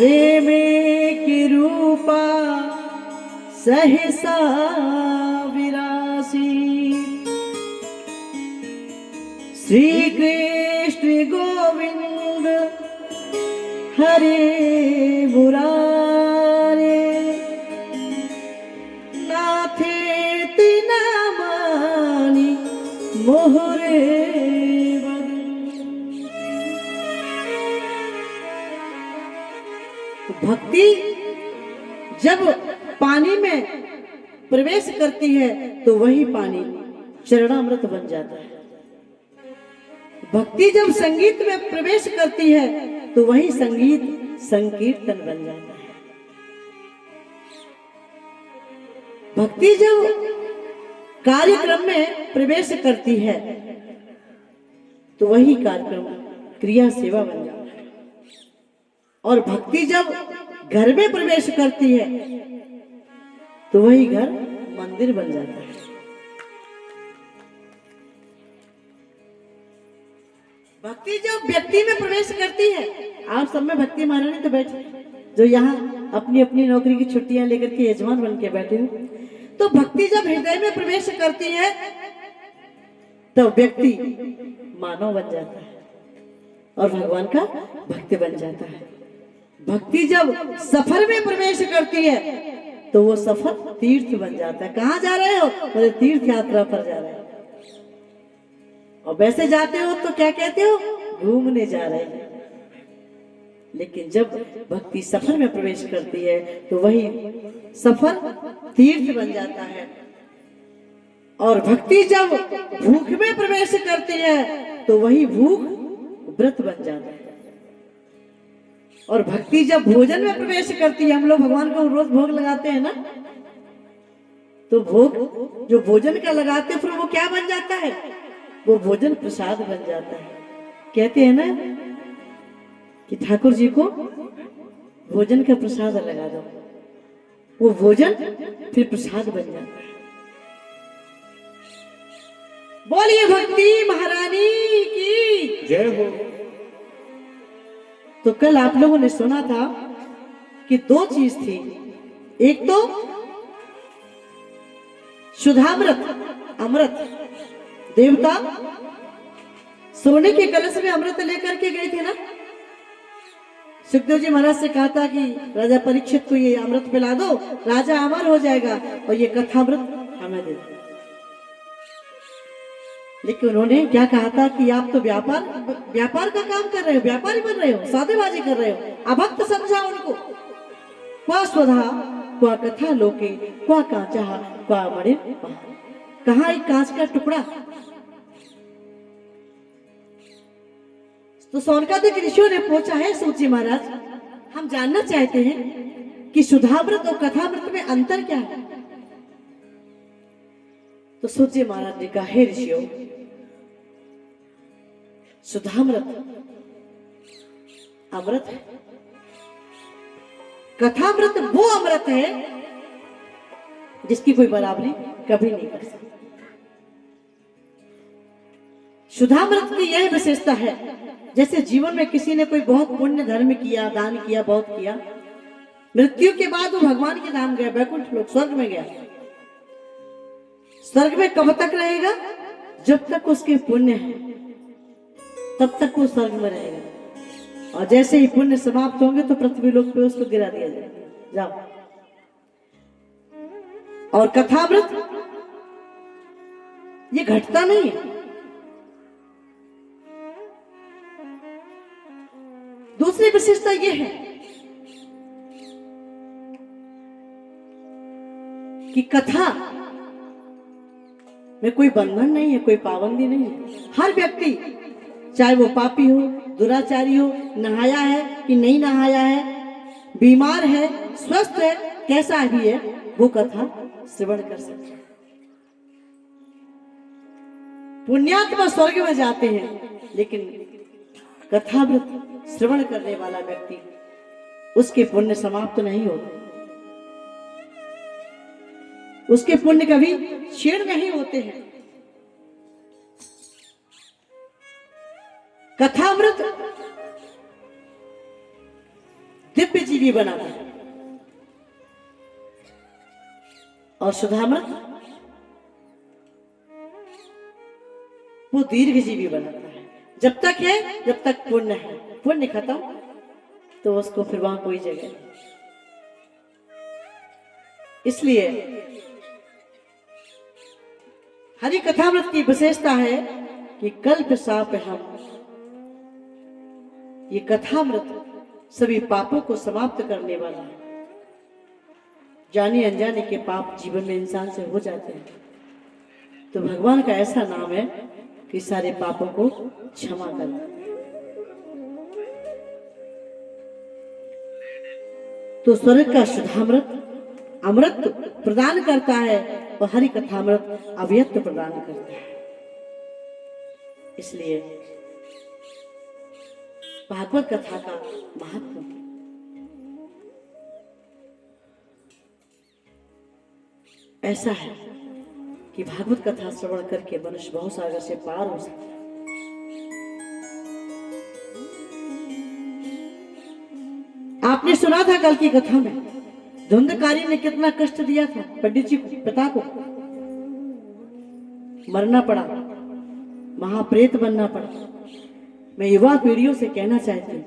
प्रेमे की रूपा सहसा विरासी। श्री कृष्ण गोविंद हरे मुरारे, नाथे तिना मानी मोहरे। भक्ति जब पानी में प्रवेश करती है तो वही पानी चरणामृत बन जाता है। भक्ति जब संगीत में प्रवेश करती है तो वही संगीत संकीर्तन बन जाता है। भक्ति जब कार्यक्रम में प्रवेश करती है तो वही कार्यक्रम क्रिया सेवा बन जाता है। और भक्ति जब घर में प्रवेश करती है तो वही घर मंदिर बन जाता है। भक्ति जब व्यक्ति में प्रवेश करती है, आप सब में भक्ति महारानी तो बैठे जो यहाँ अपनी अपनी नौकरी की छुट्टियां लेकर के यजमान बन के बैठे हो, तो भक्ति जब हृदय में प्रवेश करती है तो व्यक्ति मानव बन जाता है और भगवान का भक्त बन जाता है। भक्ति जब सफर में प्रवेश करती है तो वो सफर तीर्थ बन जाता है। कहाँ जा रहे हो? बोले तीर्थ यात्रा पर जा रहे हो। और वैसे जाते हो तो क्या कहते हो? घूमने जा रहे हैं। लेकिन जब भक्ति सफर में प्रवेश करती है तो वही सफर तीर्थ बन जाता है। और भक्ति जब भूख में प्रवेश करती है तो वही भूख व्रत बन जाता है। और भक्ति जब भोजन में प्रवेश करती है, हम लोग भगवान को रोज भोग लगाते हैं ना, तो भोग जो भोजन का लगाते हैं फिर वो क्या बन जाता है? वो भोजन प्रसाद बन जाता है। कहते हैं ना कि ठाकुर जी को भोजन का प्रसाद लगा दो, वो भोजन फिर प्रसाद बन जाता है। बोलिए भक्ति महारानी की जय हो। तो कल आप लोगों ने सुना था कि दो चीज थी, एक तो शुद्धामृत, अमृत। देवता सोने के कलश में अमृत लेकर के गए थे ना। सुखदेव जी महाराज से कहा था कि राजा परीक्षित को ये अमृत पिला दो, राजा अमर हो जाएगा और ये कथामृत हमें दे दो। लेकिन उन्होंने क्या कहा था कि आप तो व्यापार का काम कर रहे हो, व्यापारी बन रहे हो, सौदेबाजी कर रहे हो। अभक्त समझा उनको। क्वा स्वधा क्वा कथा लोके क्वा कांचा क्वा मणि। कहा एक कांच का टुकड़ा। तो सोनकादिक ऋषियों ने पूछा है सूची महाराज, हम जानना चाहते हैं कि शुद्धामृत और कथामृत में अंतर क्या है। तो सूची महाराज ने कहा, हे ऋषियों, शुद्धामृत अमृत है, कथामृत वो अमृत है जिसकी कोई बराबरी कभी नहीं कर सकता। शुद्धामृत की यह विशेषता है, जैसे जीवन में किसी ने कोई बहुत पुण्य धर्म किया, दान किया, बहुत किया, मृत्यु के बाद वो भगवान के धाम गया, वैकुंठ लोक, स्वर्ग में गया। स्वर्ग में कब तक रहेगा? जब तक उसके पुण्य है तब तक वो स्वर्ग में रहेगा। और जैसे ही पुण्य समाप्त होंगे तो पृथ्वी लोक पे उसको गिरा दिया जाएगा, जाओ। और कथामृत ये घटता नहीं है। दूसरी विशेषता ये है कि कथा में कोई बंधन नहीं है, कोई पाबंदी नहीं है। हर व्यक्ति, चाहे वो पापी हो, दुराचारी हो, नहाया है कि नहीं नहाया है, बीमार है, स्वस्थ है, कैसा भी है, वो कथा श्रवण कर सकते हैं। पुण्यात्मा स्वर्ग में जाते हैं, लेकिन कथामृत श्रवण करने वाला व्यक्ति, उसके पुण्य समाप्त नहीं होते, उसके पुण्य कभी क्षीण नहीं होते हैं। कथामृत दिव्य चीज जीवी बनाता है और सुधामृत वो दीर्घ जीवी बनाता है। जब तक है, जब तक पुण्य है, पुण्य खत्म तो उसको फिर वहां कोई जगह नहीं। इसलिए हरि कथामृत की विशेषता है कि कल्प साप हम, ये कथामृत सभी पापों को समाप्त करने वाला है। जाने अनजाने के पाप जीवन में इंसान से हो जाते हैं, तो भगवान का ऐसा नाम है कि सारे पापों को क्षमा करता है। तो स्वर्ग का शुद्धामृत अमृत प्रदान करता है और हरि कथामृत अव्यक्त प्रदान करता है। इसलिए भागवत कथा का महत्व ऐसा है कि भागवत कथा श्रवण करके मनुष्य बहुत सागर से पार हो सकता है। आपने सुना था कल की कथा में धुंधकारी ने कितना कष्ट दिया था पंडित जी को, पिता को। मरना पड़ा, महाप्रेत बनना पड़ा। मैं युवा पीढ़ियों से कहना चाहती हूं,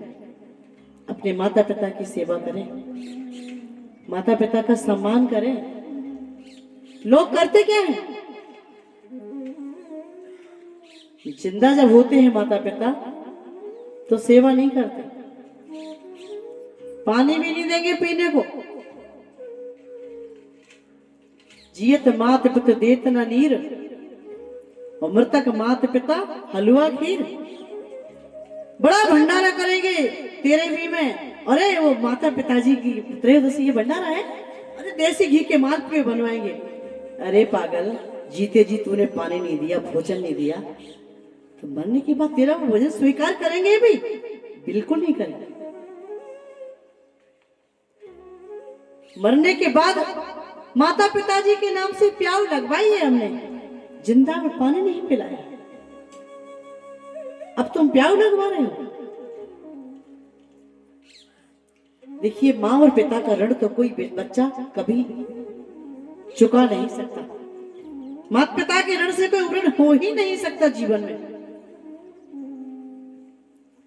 अपने माता पिता की सेवा करें, माता पिता का सम्मान करें। लोग करते क्या है, जिंदा जब होते हैं माता पिता तो सेवा नहीं करते, पानी भी नहीं देंगे पीने को। जियत मात पिता देत न नीर, और मृतक मात पिता हलवा खीर। बड़ा भंडारा करेंगे तेरे भी में, अरे वो माता पिताजी की त्रयोदशी भंडारा है, अरे देसी घी के मार्ग पे बनवाएंगे। अरे पागल, जीते जी तूने पानी नहीं दिया, भोजन नहीं दिया, तो मरने के बाद तेरा वो भोजन स्वीकार करेंगे भी? बिल्कुल नहीं करेंगे। मरने के बाद माता पिताजी के नाम से प्याऊ लगवाई है हमने, जिंदा में पानी नहीं पिलाया। अब तुम प्याऊ लगवा रहे हो। देखिए, माँ और पिता का ऋण तो कोई बच्चा कभी चुका नहीं सकता। माता पिता के ऋण से कोई ऋण हो ही नहीं सकता जीवन में।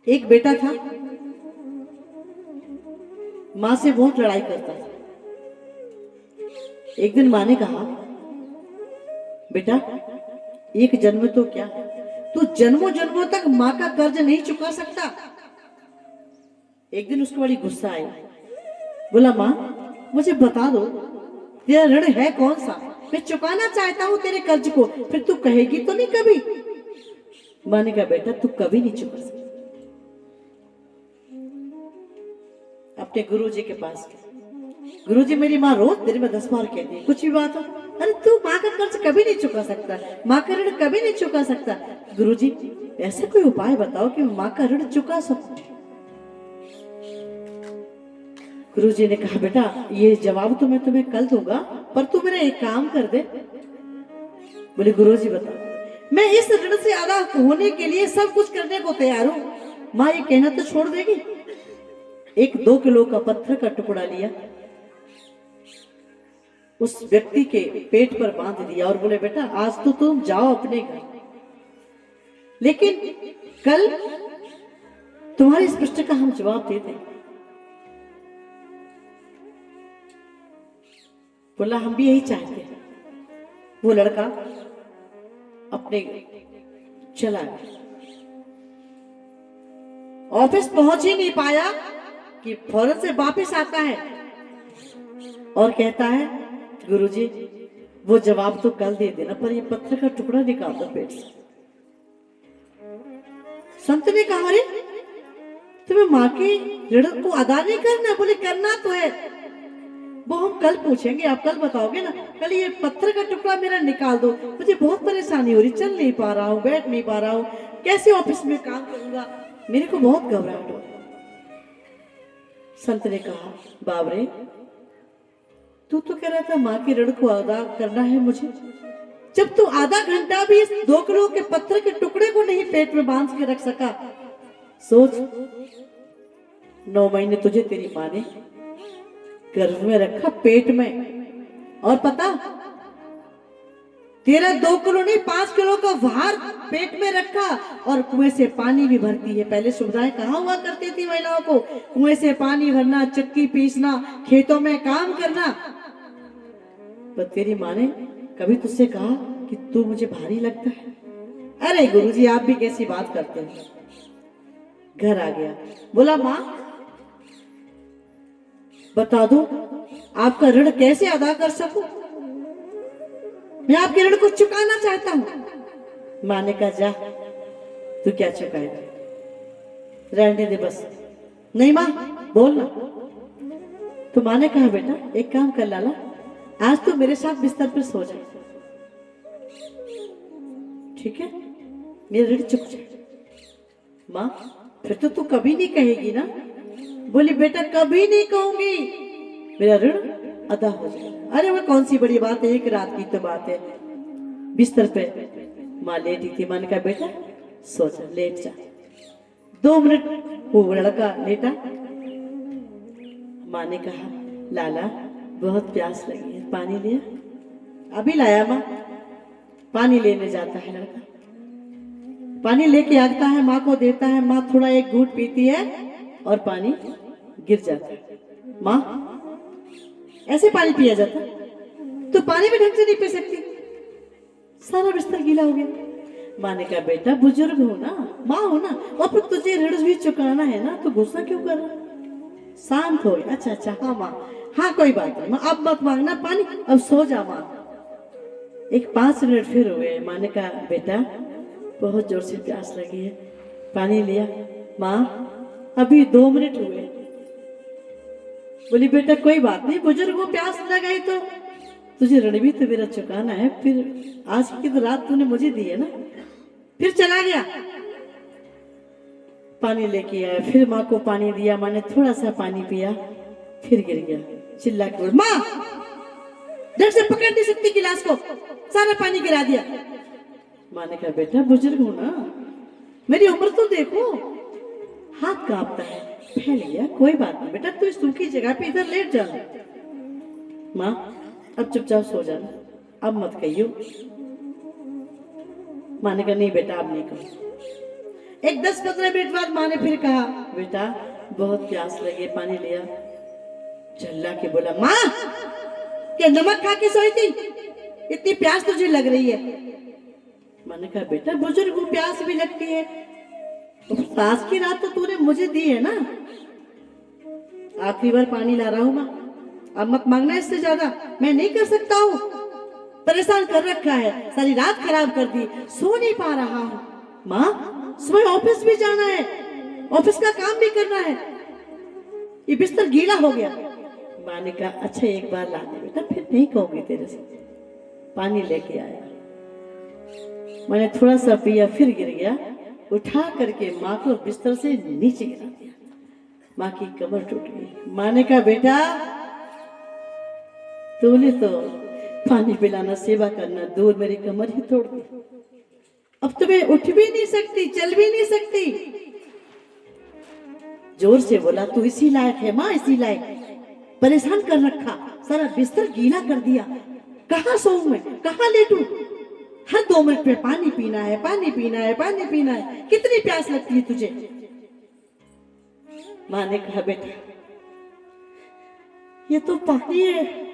एक बेटा था, मां से बहुत लड़ाई करता था। एक दिन मां ने कहा, बेटा एक जन्म तो क्या, तू जन्मों जन्मों तक मां का कर्ज नहीं चुका सकता। एक दिन उसको बड़ी गुस्सा आई, बोला मां मुझे बता दो तेरा ऋण है कौन सा, मैं चुकाना चाहता हूं तेरे कर्ज को, फिर तू कहेगी तो नहीं कभी। मां ने कहा, बेटा तू कभी नहीं चुका सकता। अपने गुरुजी के पास गए, गुरुजी मेरी माँ रोज दिन में 10 बार कहती है कुछ भी बात हो, अरे तू माँ का कर्ज कभी नहीं चुका सकता, माँ का ऋण कभी नहीं चुका सकता। गुरुजी ऐसा कोई उपाय बताओ कि माँ का ऋण चुका सकूं। गुरुजी ने कहा, बेटा ये जवाब तो मैं तुम्हें कल दूंगा, पर तू मेरा एक काम कर दे। बोले गुरुजी बताओ। मैं इस ऋण से आधा होने के लिए सब कुछ करने को तैयार हूं। माँ ये कहना तो छोड़ देगी। एक 2 किलो का पत्थर का टुकड़ा लिया, उस व्यक्ति के पेट पर बांध दिया और बोले बेटा आज तो तुम जाओ अपने घर, लेकिन कल तुम्हारे इस प्रश्न का हम जवाब देते हैं। बोला हम भी यही चाहते हैं। वो लड़का अपने चला गया। ऑफिस पहुंच ही नहीं पाया कि फौरन से वापस आता है और कहता है, गुरुजी वो जवाब तो कल दे देना, पर ये पत्थर का टुकड़ा निकाल दो पेट से। संत ने कहा, अरे तुम्हें माँ के ऋण को अदा नहीं करना? बोले करना तो है, वो हम कल पूछेंगे, आप कल बताओगे ना। कल ये पत्थर का टुकड़ा मेरा निकाल दो, मुझे बहुत परेशानी हो रही, चल नहीं पा रहा हूँ, बैठ नहीं पा रहा हूँ, कैसे ऑफिस में काम करूंगा, मेरे को बहुत घबराहट हो। संत ने कहा, बाबरे तू तो कह रहा था माँ के ऋण को अदा करना है मुझे, जब तू आधा घंटा भी इस 2 किलो के पत्थर के टुकड़े को नहीं पेट में बांध के रख सका, सोच 9 महीने तुझे तेरी माँ ने गर्भ में रखा, पेट में, और पता तेरा 2 किलो नहीं 5 किलो का भार पेट में रखा, और कुएं से पानी भी भरती है। पहले सुविधाएं कहाँ हुआ करती थी महिलाओं को? कुएं से पानी भरना, चक्की पीसना, खेतों में काम करना। पर तेरी माँ ने कभी तुझसे कहा कि तू मुझे भारी लगता है? अरे गुरुजी आप भी कैसी बात करते हैं। घर आ गया, बोला माँ बता दो आपका ऋण कैसे अदा कर सकूं, मैं आपके ऋण को चुकाना चाहता हूं। माँ ने कहा जा तू क्या चुकाएगा, रहने दे बस। नहीं माँ बोल ना। तो माँ ने कहा बेटा एक काम कर लाला, आज तू मेरे साथ बिस्तर पर सो जा, ठीक है, मेरा ऋण चुक जाए। माँ फिर तो तू कभी नहीं कहेगी ना? बोली बेटा कभी नहीं कहूंगी, मेरा ऋण अदा हो जाए। अरे वो कौन सी बड़ी बात है, एक रात की तो बात है। बिस्तर पे माँ लेटी थी, माँ ने कहा बेटा सो जा, लेट जा। 2 मिनट वो लड़का लेटा। माँ ने कहा लाला बहुत प्यास लगी है, पानी लिया? अभी लाया माँ। पानी लेने जाता है लड़का, पानी लेके आता है, माँ को देता है। माँ थोड़ा एक घूंट पीती है और पानी गिर जाता है। माँ ऐसे पानी पिया जाता? तो पानी भी ढंग से नहीं पी सकती, सारा बिस्तर गीला हो गया। माँ ने कहा बेटा बुजुर्ग हो ना, माँ हो ना, और फिर तुझे ऋण भी चुकाना है ना, तो गुस्सा क्यों कर रहा? शांत हो गया। अच्छा अच्छा हाँ माँ, हाँ कोई बात नहीं माँ, अब मत मांगना पानी, अब सो जा माँ। एक 5 मिनट फिर हुए। माँ ने कहा बेटा बहुत जोर से प्यास लगी है, पानी लिया? माँ अभी 2 मिनट हुए। बोली बेटा कोई बात नहीं, बुजुर्ग को प्यास लगाई तो तुझे ऋण भी तो मेरा चुकाना है, फिर आज की तो रात तूने मुझे दी है ना। फिर चला गया, पानी लेके आया, फिर माँ को पानी दिया। माँ ने थोड़ा सा पानी पिया, फिर गिर गया। चिल्ला के बोल माँ ढंग से पकड़ नहीं सकती गिलास को, सारा पानी गिरा दिया। माँ ने कहा बेटा बुजुर्ग हो ना, मेरी उम्र तो देखो, हाथ कांपता है, फैल गया, कोई बात नहीं बेटा, तू इस सूखी जगह पे इधर लेट जा। माँ अब चुपचाप सो जाना, अब मत कहियो। माँ ने कहा नहीं बेटा अब नहीं कहूँ। एक 10-15 मिनट बाद माँ ने फिर कहा बेटा बहुत प्यास लगी, पानी लिया? चिल्ला के बोला माँ क्या नमक खा के सोई थी, इतनी प्यास तुझे लग रही है? माँ ने कहा बेटा बुजुर्ग को प्यास भी लगती है, तो सास की रात तो तूने मुझे दी है ना, आखिरी बार पानी ला रहा हूं माँ, अब मत मांगना इससे ज्यादा, मैं नहीं कर सकता हूँ, परेशान कर रखा है, सारी रात खराब कर दी, सो नहीं पा रहा हूँ। माँ सुबह ऑफिस भी जाना है, ऑफिस का काम भी करना है, ये बिस्तर गीला हो गया। माँ ने कहा अच्छा एक बार ला दे बेटा, फिर नहीं कहूंगी तेरे से। पानी लेके आया, मैंने थोड़ा सा पिया, फिर गिर गया, उठा करके माँ को बिस्तर से नीचे गिरा दिया। माँ की कमर टूट गई। माँ ने कहा बेटा तूने तो पानी पिलाना सेवा करना दूर, मेरी कमर ही तोड़ दी, अब तो मैं उठ भी नहीं सकती, चल भी नहीं सकती। जोर से बोला तू इसी लायक है माँ, इसी लायक, परेशान कर रखा, सारा बिस्तर गीला कर दिया, कहाँ सोऊं मैं, कहाँ लेटूं, हर 2 मिनट पे पानी पीना है, पानी पीना है, पानी पीना है, कितनी प्यास लगती है तुझे? माँ ने कहा बेटा ये तो पानी है,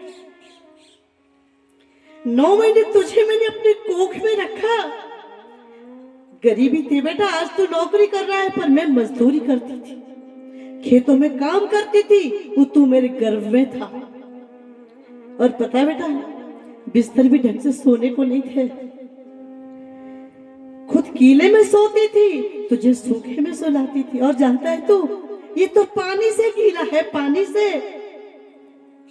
9 महीने तुझे मैंने अपने कोख में रखा, गरीबी थी बेटा, आज तू नौकरी कर रहा है, पर मैं मजदूरी करती थी, खेतों में काम करती थी, वो तू मेरे गर्भ में था। और पता है बेटा बिस्तर भी ढंग से सोने को नहीं थे, खुद कीले में सोती थी, तुझे सूखे में सुलाती थी, और जानता है तू ये तो पानी से गीला है, पानी से,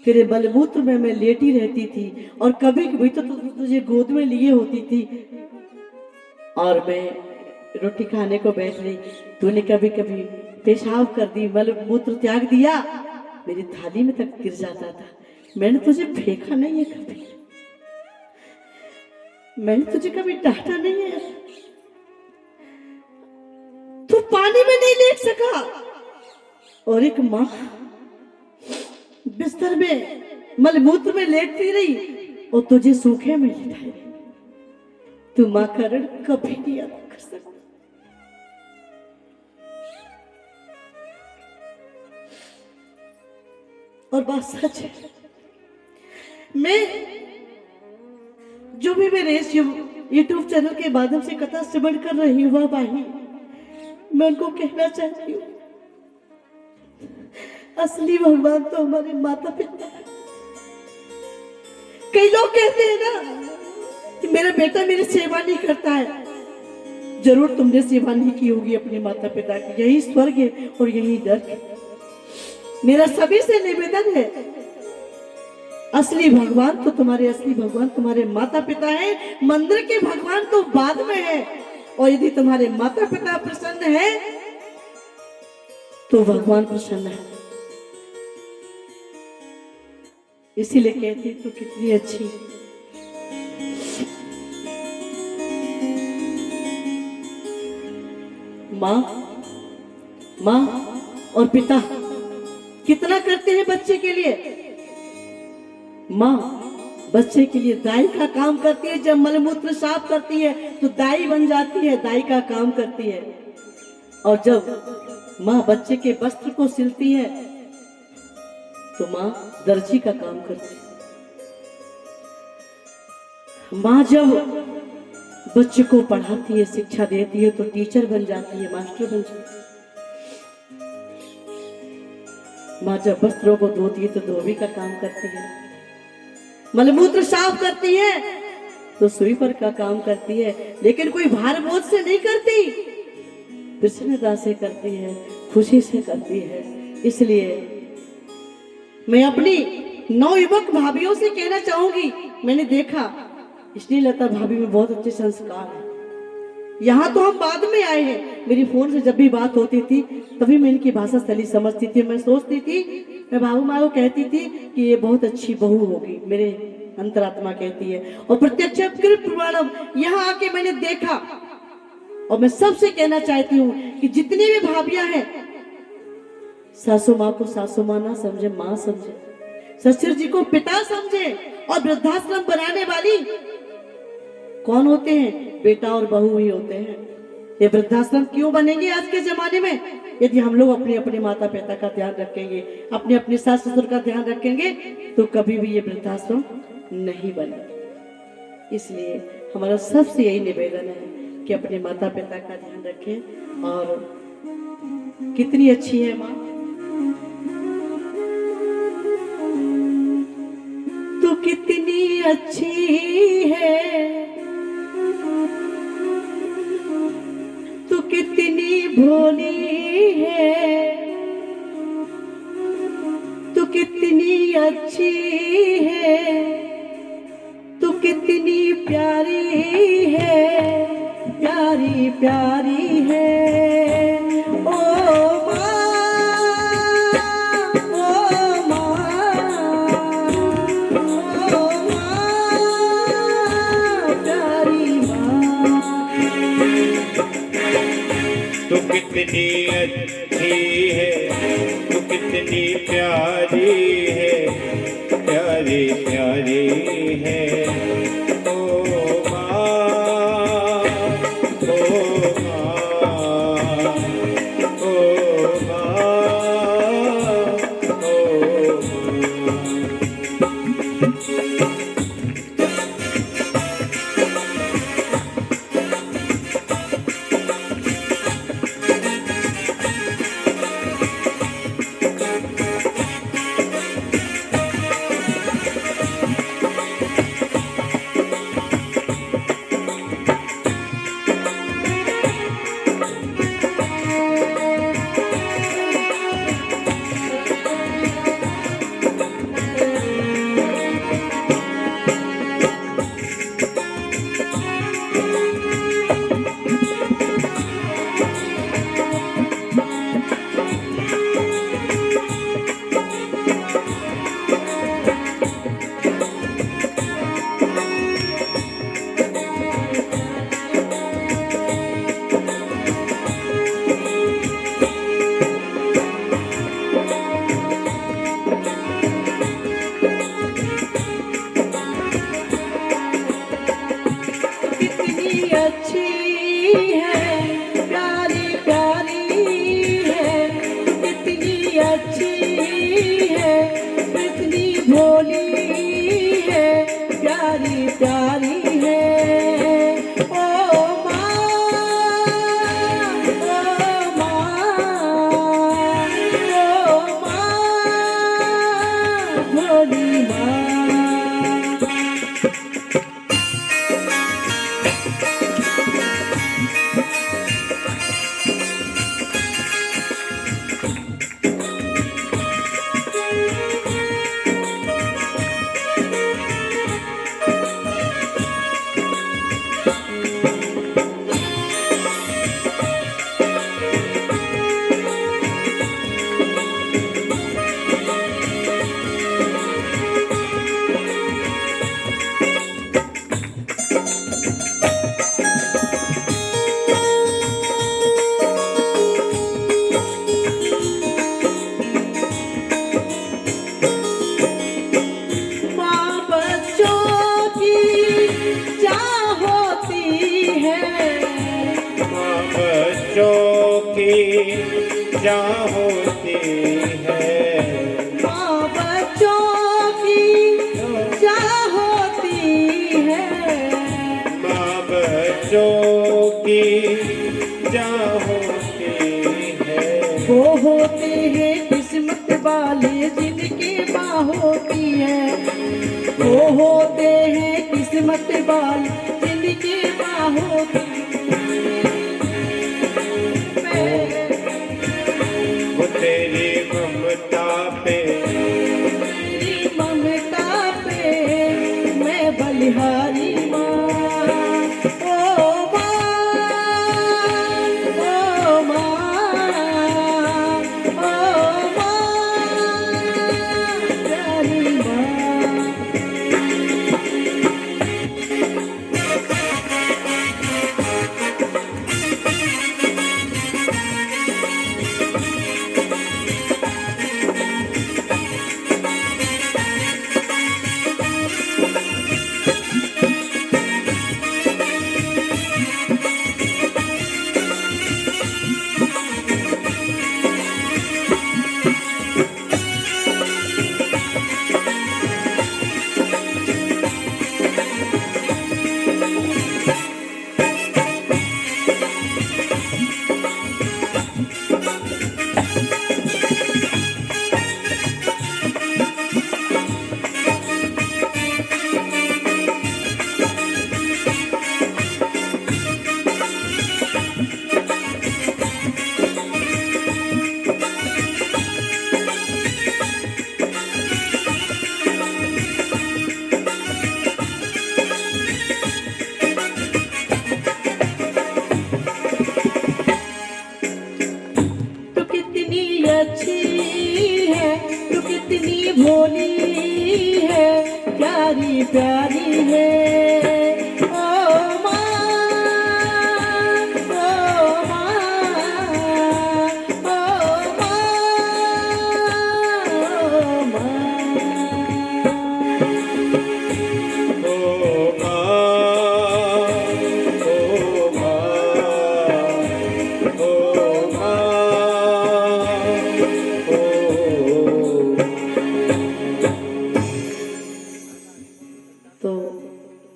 तेरे बलबूत्र में मैं लेटी रहती थी, और कभी कभी तो तुझे गोद में लिए होती थी, और मैं रोटी खाने को बैठ रही, तूने कभी कभी पेशाब कर दी, मलमूत्र त्याग दिया, मेरी थाली में तक गिर जाता था, मैंने तुझे फेंका नहीं है कभी, मैंने तुझे कभी डांटा नहीं है, तू पानी में नहीं लेट सका, और एक माँ बिस्तर में मलमूत्र में लेटती रही और तुझे सूखे में लिटाई रही। तू माँ का ऋण कभी नहीं अदा कर सकती। और बात सच है, मैं जो भी मेरे इस यूट्यूब चैनल के माध्यम से कथा श्रवण कर रही हूँ भाई, मैं उनको कहना चाहती हूँ, असली भगवान तो हमारे माता पिता है। कई लोग कहते हैं ना कि मेरा बेटा मेरी सेवा नहीं करता है। जरूर तुमने सेवा नहीं की होगी अपने माता पिता की, यही स्वर्ग है और यही नर्क है। मेरा सभी से निवेदन है, असली भगवान तो तुम्हारे असली भगवान तुम्हारे माता पिता हैं। मंदिर के भगवान तो बाद में है, और यदि तुम्हारे माता पिता प्रसन्न है तो भगवान प्रसन्न है। इसीलिए कहती तू कितनी अच्छी, माँ और पिता कितना करते हैं बच्चे के लिए। माँ बच्चे के लिए दाई का काम करती है। जब मलमूत्र साफ करती है तो दाई बन जाती है, दाई का काम करती है। और जब माँ बच्चे के वस्त्र को सिलती है तो माँ दर्जी का काम करती है। माँ जब बच्चे को पढ़ाती है, शिक्षा देती है तो टीचर बन जाती है, मास्टर बन जाती है। माँ जब वस्त्रों को धोती है तो धोबी का काम करती है। मलमूत्र साफ करती है तो स्वीपर का काम करती है, लेकिन कोई भार बोझ से नहीं करती, प्रसन्नता से करती है, खुशी से करती है। इसलिए मैं अपनी नवयुवक भाभियों से कहना चाहूंगी, मैंने देखा स्नेहलता भाभी में बहुत अच्छे संस्कार है। यहाँ तो हम बाद में आए हैं, मेरी फोन से जब भी बात होती थी तभी मैं इनकी भाषा शैली समझती थी। मैं सोचती थी, मैं बाबू माँ को कहती थी कि ये बहुत अच्छी बहू होगी, मेरे अंतरात्मा कहती है। और प्रत्यक्ष प्रमाणम यहाँ आके मैंने देखा। और मैं सबसे कहना चाहती हूँ कि जितनी भी भाभियां हैं, सासू माँ को सासू माँ ना समझे, माँ समझे, ससुर जी को पिता समझे। और वृद्धाश्रम बनाने वाली कौन होते हैं? बेटा और बहू ही होते हैं। ये वृद्धाश्रम क्यों बनेंगे आज के जमाने में? यदि हम लोग अपने अपने माता पिता का ध्यान रखेंगे, अपने अपने सास ससुर का ध्यान रखेंगे, तो कभी भी ये वृद्धाश्रम नहीं बनेगा। इसलिए हमारा सबसे यही निवेदन है कि अपने माता पिता का ध्यान रखें। और कितनी अच्छी है माँ, तू कितनी अच्छी है, तू कितनी भोली है, तू कितनी अच्छी है, तू कितनी प्यारी है, प्यारी प्यारी है। ओ कितनी अच्छी है, तू कितनी प्यारी है, प्यारी प्यारी है। ओ माँ, ओ माँ, ओ माँ, ओ माँ। प्यारी है। ओ माँ, ओ माँ, भोली माँ। माँ बच्चों की क्या होती है। माँ बच्चों की क्या होती है। माँ बच्चों की क्या होती है। माँ बच्चों की क्या होती है। वो होते हैं किस्मत वाले जिनकी माँ होती है। वो होते हैं किस्मत वाले जिनकी माँ होती है। वो तेरी ममता पे, तेरी ममता पे मैं बलिहारी माँ। ओ माँ, ओ माँ, ओ माँ, प्यारी माँ। तू कितनी अच्छी है, तू कितनी भोली है, प्यारी प्यारी है। ओ माँ, ओ माँ, ओ माँ, ओ माँ। ओ माँ, ओ माँ, ओ माँ, तो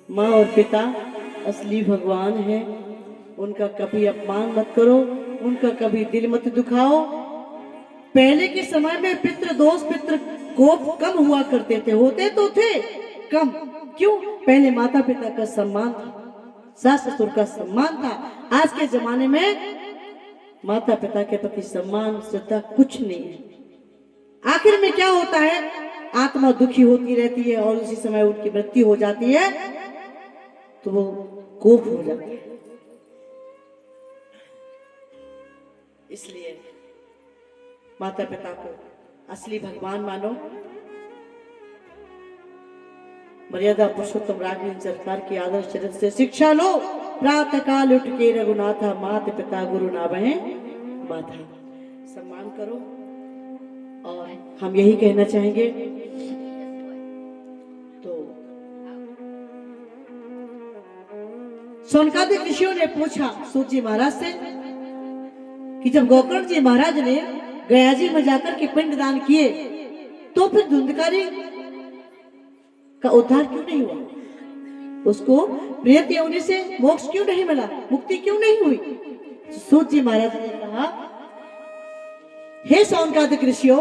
माँ और पिता असली भगवान है। उनका कभी अपमान मत करो, उनका कभी दिल मत दुखाओ। पहले के समय में पितृ दोष पितृ कोप कम हुआ करते थे, होते तो थे कम। क्यों? पहले माता पिता का सम्मान था, सास ससुर का सम्मान था। आज के जमाने में माता पिता के प्रति सम्मान श्रद्धा कुछ नहीं है। आखिर में क्या होता है? आत्मा दुखी होती रहती है और उसी समय उनकी मृत्यु हो जाती है, तो वो कोप हो जाती है। इसलिए माता पिता को असली भगवान मानो। मर्यादा पुरुषोत्तम राघवेंद्र सरकार की आदर्श चरित्र से शिक्षा लो। प्रातः काल उठ के रघुनाथा, माता पिता गुरु ना बहे माथा। सम्मान करो। और हम यही कहना चाहेंगे, तो सोनकादिक ऋषियों ने पूछा सूत जी महाराज से कि जब गोकर्ण जी महाराज ने गया जी में जाकर के पिंडदान किए, तो फिर धुंधकारी का उद्धार क्यों नहीं हुआ? उसको प्रेत योनि से मोक्ष क्यों नहीं मिला, मुक्ति क्यों नहीं हुई? सूत जी महाराज ने कहा, हे सौनकादिक ऋषियों,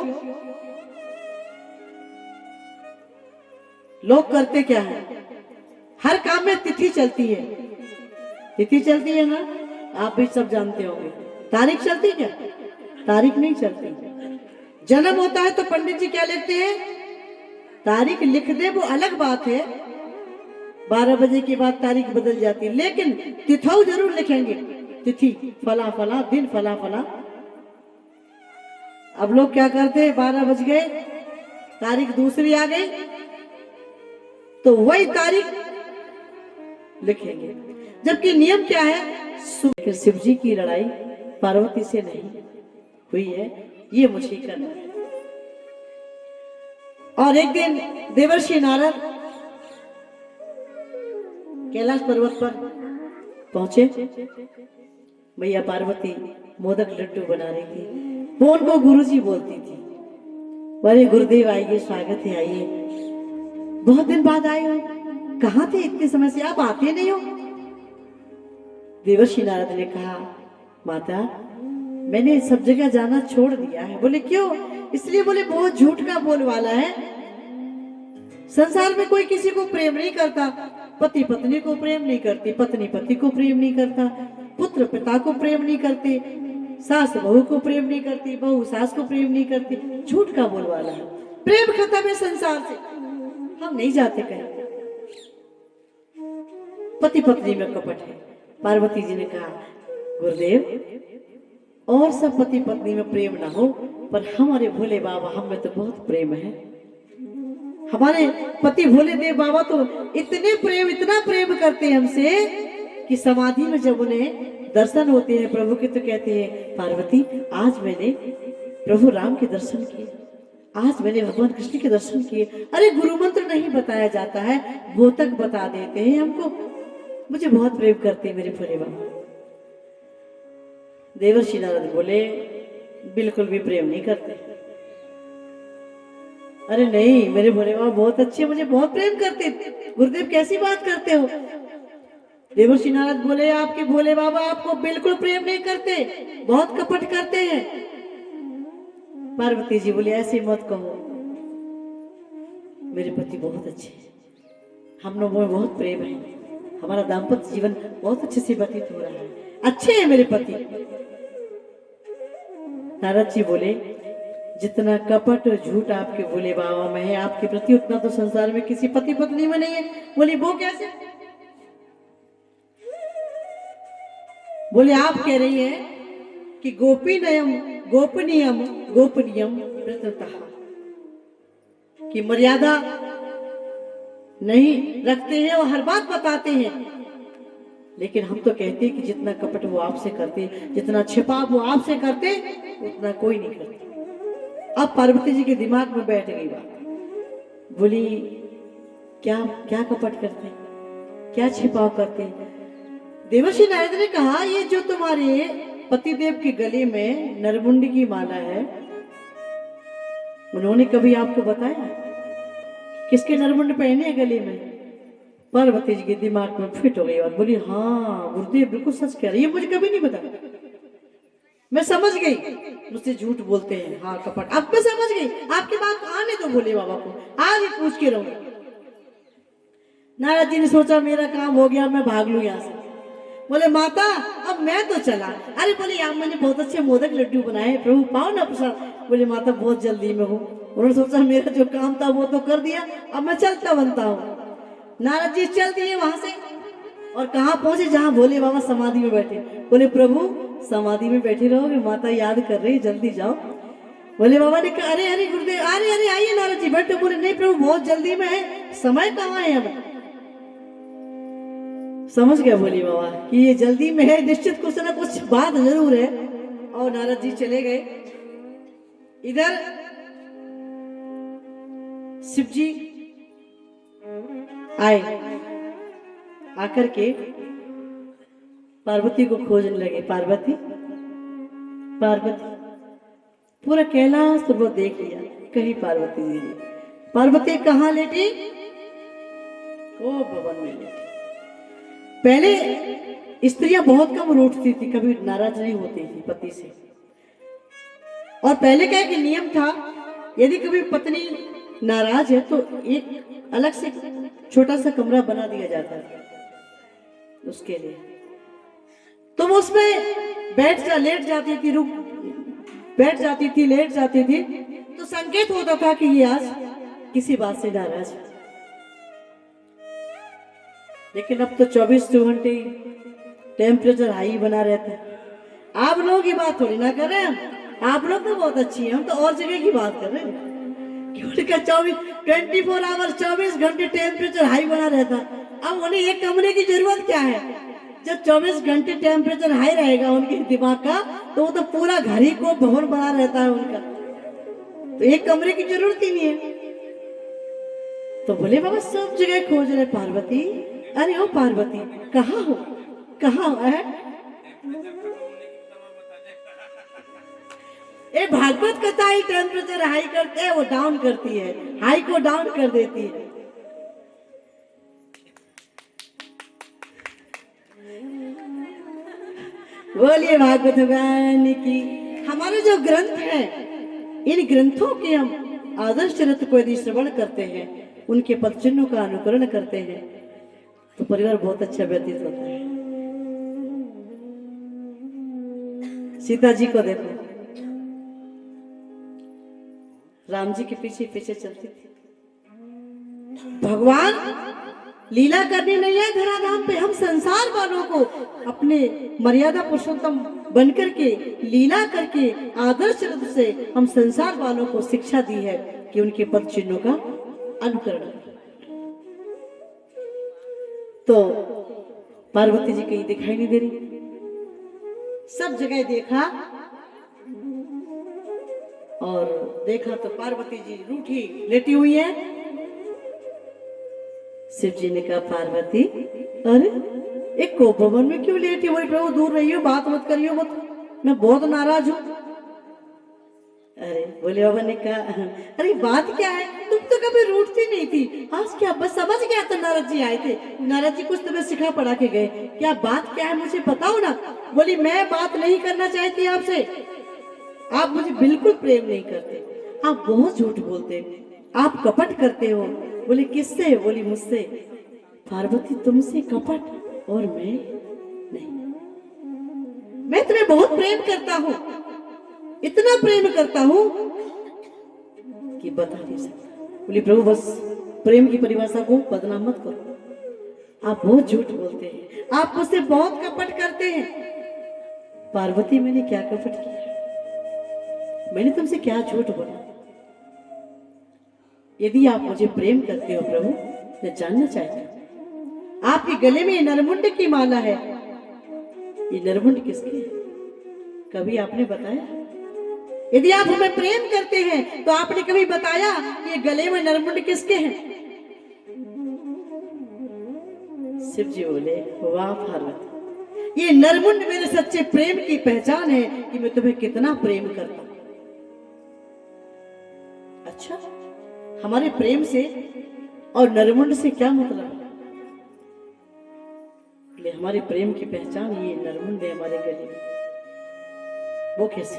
लोग करते क्या है, हर काम में तिथि चलती है, तिथि चलती है ना, आप भी सब जानते होंगे। तारीख चलती क्या? तारीख नहीं चलती। जन्म होता है तो पंडित जी क्या लिखते हैं? तारीख लिख दे वो अलग बात है, 12 बजे के बाद तारीख बदल जाती है, लेकिन तिथौ जरूर लिखेंगे, तिथि फला फला, दिन फला फला। अब लोग क्या करते हैं, 12 बज गए, तारीख दूसरी आ गई, तो वही तारीख लिखेंगे, जबकि नियम क्या है, शिव जी की लड़ाई पार्वती से नहीं हुई है, ये मुझे करना है। और एक दिन देवर्षि नारद कैलाश पर्वत पर पहुंचे, मैया पार्वती मोदक लड्डू बना रही थी, वो उनको गुरुजी बोलती थी, अरे गुरुदेव आइए, स्वागत है, आइए, बहुत दिन बाद आए हो, कहाँ थे इतने समय से, आप आते नहीं हो? देवर्षि नारद ने कहा, माता मैंने सब जगह जाना छोड़ दिया है। बोले क्यों? इसलिए बोले बहुत झूठ का बोल वाला है, संसार में कोई किसी को प्रेम नहीं करता, पति पत्नी को प्रेम नहीं करती, पत्नी पति को प्रेम नहीं करता, पुत्र पिता को प्रेम नहीं करते, सास बहू को प्रेम नहीं करती, बहू सास को प्रेम नहीं करती, झूठ का बोल वाला है, प्रेम खत्म है संसार से, हम नहीं जाते कहीं, पति पत्नी में कपट है। पार्वती जी ने कहा, गुरुदेव और सब पति पत्नी में प्रेम ना हो, पर हमारे भोले बाबा हम में तो बहुत प्रेम है, हमारे पति भोले देव बाबा तो इतने प्रेम, इतना प्रेम करते हैं हमसे कि समाधि में जब उन्हें दर्शन होते हैं प्रभु के, तो कहते हैं, पार्वती आज मैंने प्रभु राम के दर्शन किए, आज मैंने भगवान कृष्ण के दर्शन किए। अरे गुरु मंत्र नहीं बताया जाता है, वो तक बता देते हैं हमको, मुझे बहुत प्रेम करते हैं मेरे भोले बाबा। देवर्षि नारद बोले, बिल्कुल भी प्रेम नहीं करते। अरे नहीं, मेरे भोले बाबा बहुत अच्छे, मुझे बहुत प्रेम करते। गुरुदेव कैसी बात करते हो? देवर्षि नारद बोले, आपके भोले बाबा आपको बिल्कुल प्रेम नहीं करते, बहुत कपट करते हैं। पार्वती जी बोले, ऐसे मत कहो, मेरे पति बहुत अच्छे, हम लोगों में बहुत प्रेम है, हमारा दाम्पत्य जीवन बहुत अच्छे से व्यतीत हो रहा है, अच्छे हैं मेरे पति। नारद जी बोले, जितना कपट और झूठ आपके भोले बाबा में है आपके प्रति, उतना तो संसार में किसी पति पत्नी में नहीं है। बोले वो कैसे? बोले आप कह रही हैं कि गोपीनयम गोपनीयम गोपनीयम प्रततः, कि मर्यादा नहीं रखते हैं और हर बात बताते हैं, लेकिन हम तो कहते हैं कि जितना कपट वो आपसे करते, जितना छिपाव वो आपसे करते, उतना कोई नहीं करते। अब पार्वती जी के दिमाग में बैठ गई बात, बोली क्या क्या कपट करते, क्या छिपाव करते? देवर्षि नारद ने कहा, ये जो तुम्हारे पतिदेव के गले में नरमुंड की माला है, उन्होंने कभी आपको बताया किसके नरमुंड पहने गले में? पार्वती जी के दिमाग में फिट हो गई और बोली, हाँ गुरुदेव बिल्कुल सच कह रही है, मुझे कभी नहीं बताया, मैं समझ गई मुझसे झूठ बोलते हैं, हाँ कपट, अब मैं समझ गई, आपकी बात आने दो भोले बाबा को, आज ही पूछ के रहूंगी। नारद जी ने सोचा मेरा काम हो गया, मैं भाग लू यहाँ से। बोले माता अब मैं तो चला। अरे बोले यार मैंने बहुत अच्छे मोदक लड्डू बनाए, प्रभु पाओ ना प्रसाद। बोले माता बहुत जल्दी में हूँ। उन्होंने सोचा मेरा जो काम था वो तो कर दिया, अब मैं चलता बनता हूँ। नारद जी चल दिए वहां से और कहाँ पहुंचे, जहाँ भोले बाबा समाधि में बैठे। बोले प्रभु समाधि में बैठे रहोगे, माता याद कर रही, जल्दी जाओ। भोले बाबा ने कहा अरे अरे गुरुदेव, अरे अरे आइए नारद जी बैठो। बोले नहीं प्रभु बहुत जल्दी में है, समय कहाँ है हमें। समझ गया भोले बाबा कि ये जल्दी में है, निश्चित कुछ ना कुछ बात जरूर है। और नारद जी चले गए। इधर शिव जी आए, आकर के पार्वती को खोजने लगे। पार्वती पार्वती, पूरा कैलाश पर्वत देख लिया, कहीं पार्वती जी नहीं। पार्वती कहाँ लेटी? को भवन में लेटी। पहले स्त्रियां बहुत कम रूठती थी, कभी नाराज नहीं होती थी पति से। और पहले क्या है कि नियम था, यदि कभी पत्नी नाराज है तो एक अलग से छोटा सा कमरा बना दिया जाता था उसके लिए। तो वो उसमें लेट जाती थी, बैठ जाती थी, लेट जाती थी, तो संकेत होता था कि ये आज किसी बात से नाराज है। लेकिन अब तो 24 घंटे टेम्परेचर हाई बना रहता है। आप लोगों की बात थोड़ी ना कर रहे हैं, आप लोग तो बहुत अच्छी हैं, हम तो और जगह की बात कर रहे हैं कि उनका 24 आवर 24 घंटे टेम्परेचर हाई बना रहता। अब उन्हें एक कमरे की जरूरत क्या है? जब 24 घंटे टेम्परेचर हाई रहेगा उनके दिमाग का, तो वो तो पूरा घर ही को भवन बना रहता है उनका, तो एक कमरे की जरूरत ही नहीं है। तो बोले बाबा सब जगह खोज रहे पार्वती। अरे ओ पार्वती कहाँ हो, कहाँ है? ये भागवत कथा ही टेम्परेचर हाई करते हैं, वो डाउन करती है, हाई को डाउन कर देती है। बोलिए भागवत भगवान की। हमारे जो ग्रंथ हैं, इन ग्रंथों के हम आदर्श चरित्र को यदि श्रवण करते हैं, उनके पद चिन्हों का अनुकरण करते हैं, तो परिवार बहुत अच्छा व्यतीत होता है। सीता जी को देखो, राम जी के पीछे पीछे चलती थी। भगवान लीला करने नहीं आए धराधाम पे, हम संसार वालों को अपने मर्यादा पुरुषोत्तम बनकर के लीला करके आदर्श रूप से हम संसार वालों को शिक्षा दी है कि उनके पद चिन्हों का अनुकरण करें। तो पार्वती जी कहीं दिखाई नहीं दे रही, सब जगह देखा और देखा तो पार्वती जी रूठी लेटी हुई है। शिव जी ने कहा पार्वती अरे एक कोपवन में क्यों लेटी हुई? प्रभु दूर रहियो, बात मत करियो मत, मैं बहुत नाराज हूं। अरे बोले बाबा ने कहा अरे बात क्या है, तुम तो कभी रूठती नहीं थी, आज क्या बस समझ गया तो नारद जी आए थे, नारद जी कुछ तुम्हें सिखा पढ़ा के गए, क्या बात क्या है मुझे बताओ ना। बोली मैं बात नहीं करना चाहती आपसे, आप मुझे बिल्कुल प्रेम नहीं करते, आप बहुत झूठ बोलते, आप कपट करते हो। बोले किससे? बोली मुझसे। पार्वती तुमसे कपट और मैं नहीं, मैं तुम्हें बहुत प्रेम करता हूँ, इतना प्रेम करता हूँ कि बता नहीं सकता। बोली प्रभु बस प्रेम की परिभाषा को बदनाम मत करो, आप बहुत झूठ बोलते हैं, आप मुझसे बहुत कपट करते हैं। पार्वती मैंने क्या कपट किया? मैंने तुमसे क्या झूठ बोला? यदि आप मुझे प्रेम करते हो प्रभु, मैं जानना चाहती हूँ, आपके गले में नरमुंड की माला है, ये नरमुंड किसकी है? कभी आपने बताया? यदि आप हमें प्रेम करते हैं तो आपने कभी बताया कि ये गले में नरमुंड किसके हैं? शिव जी बोले वाह पार्वती, ये नरमुंड मेरे सच्चे प्रेम की पहचान है कि मैं तुम्हें कितना प्रेम करता हूं। अच्छा, हमारे प्रेम से और नरमुंड से क्या मतलब है? हमारे प्रेम की पहचान ये नरमुंड है हमारे गले में, वो कैसे?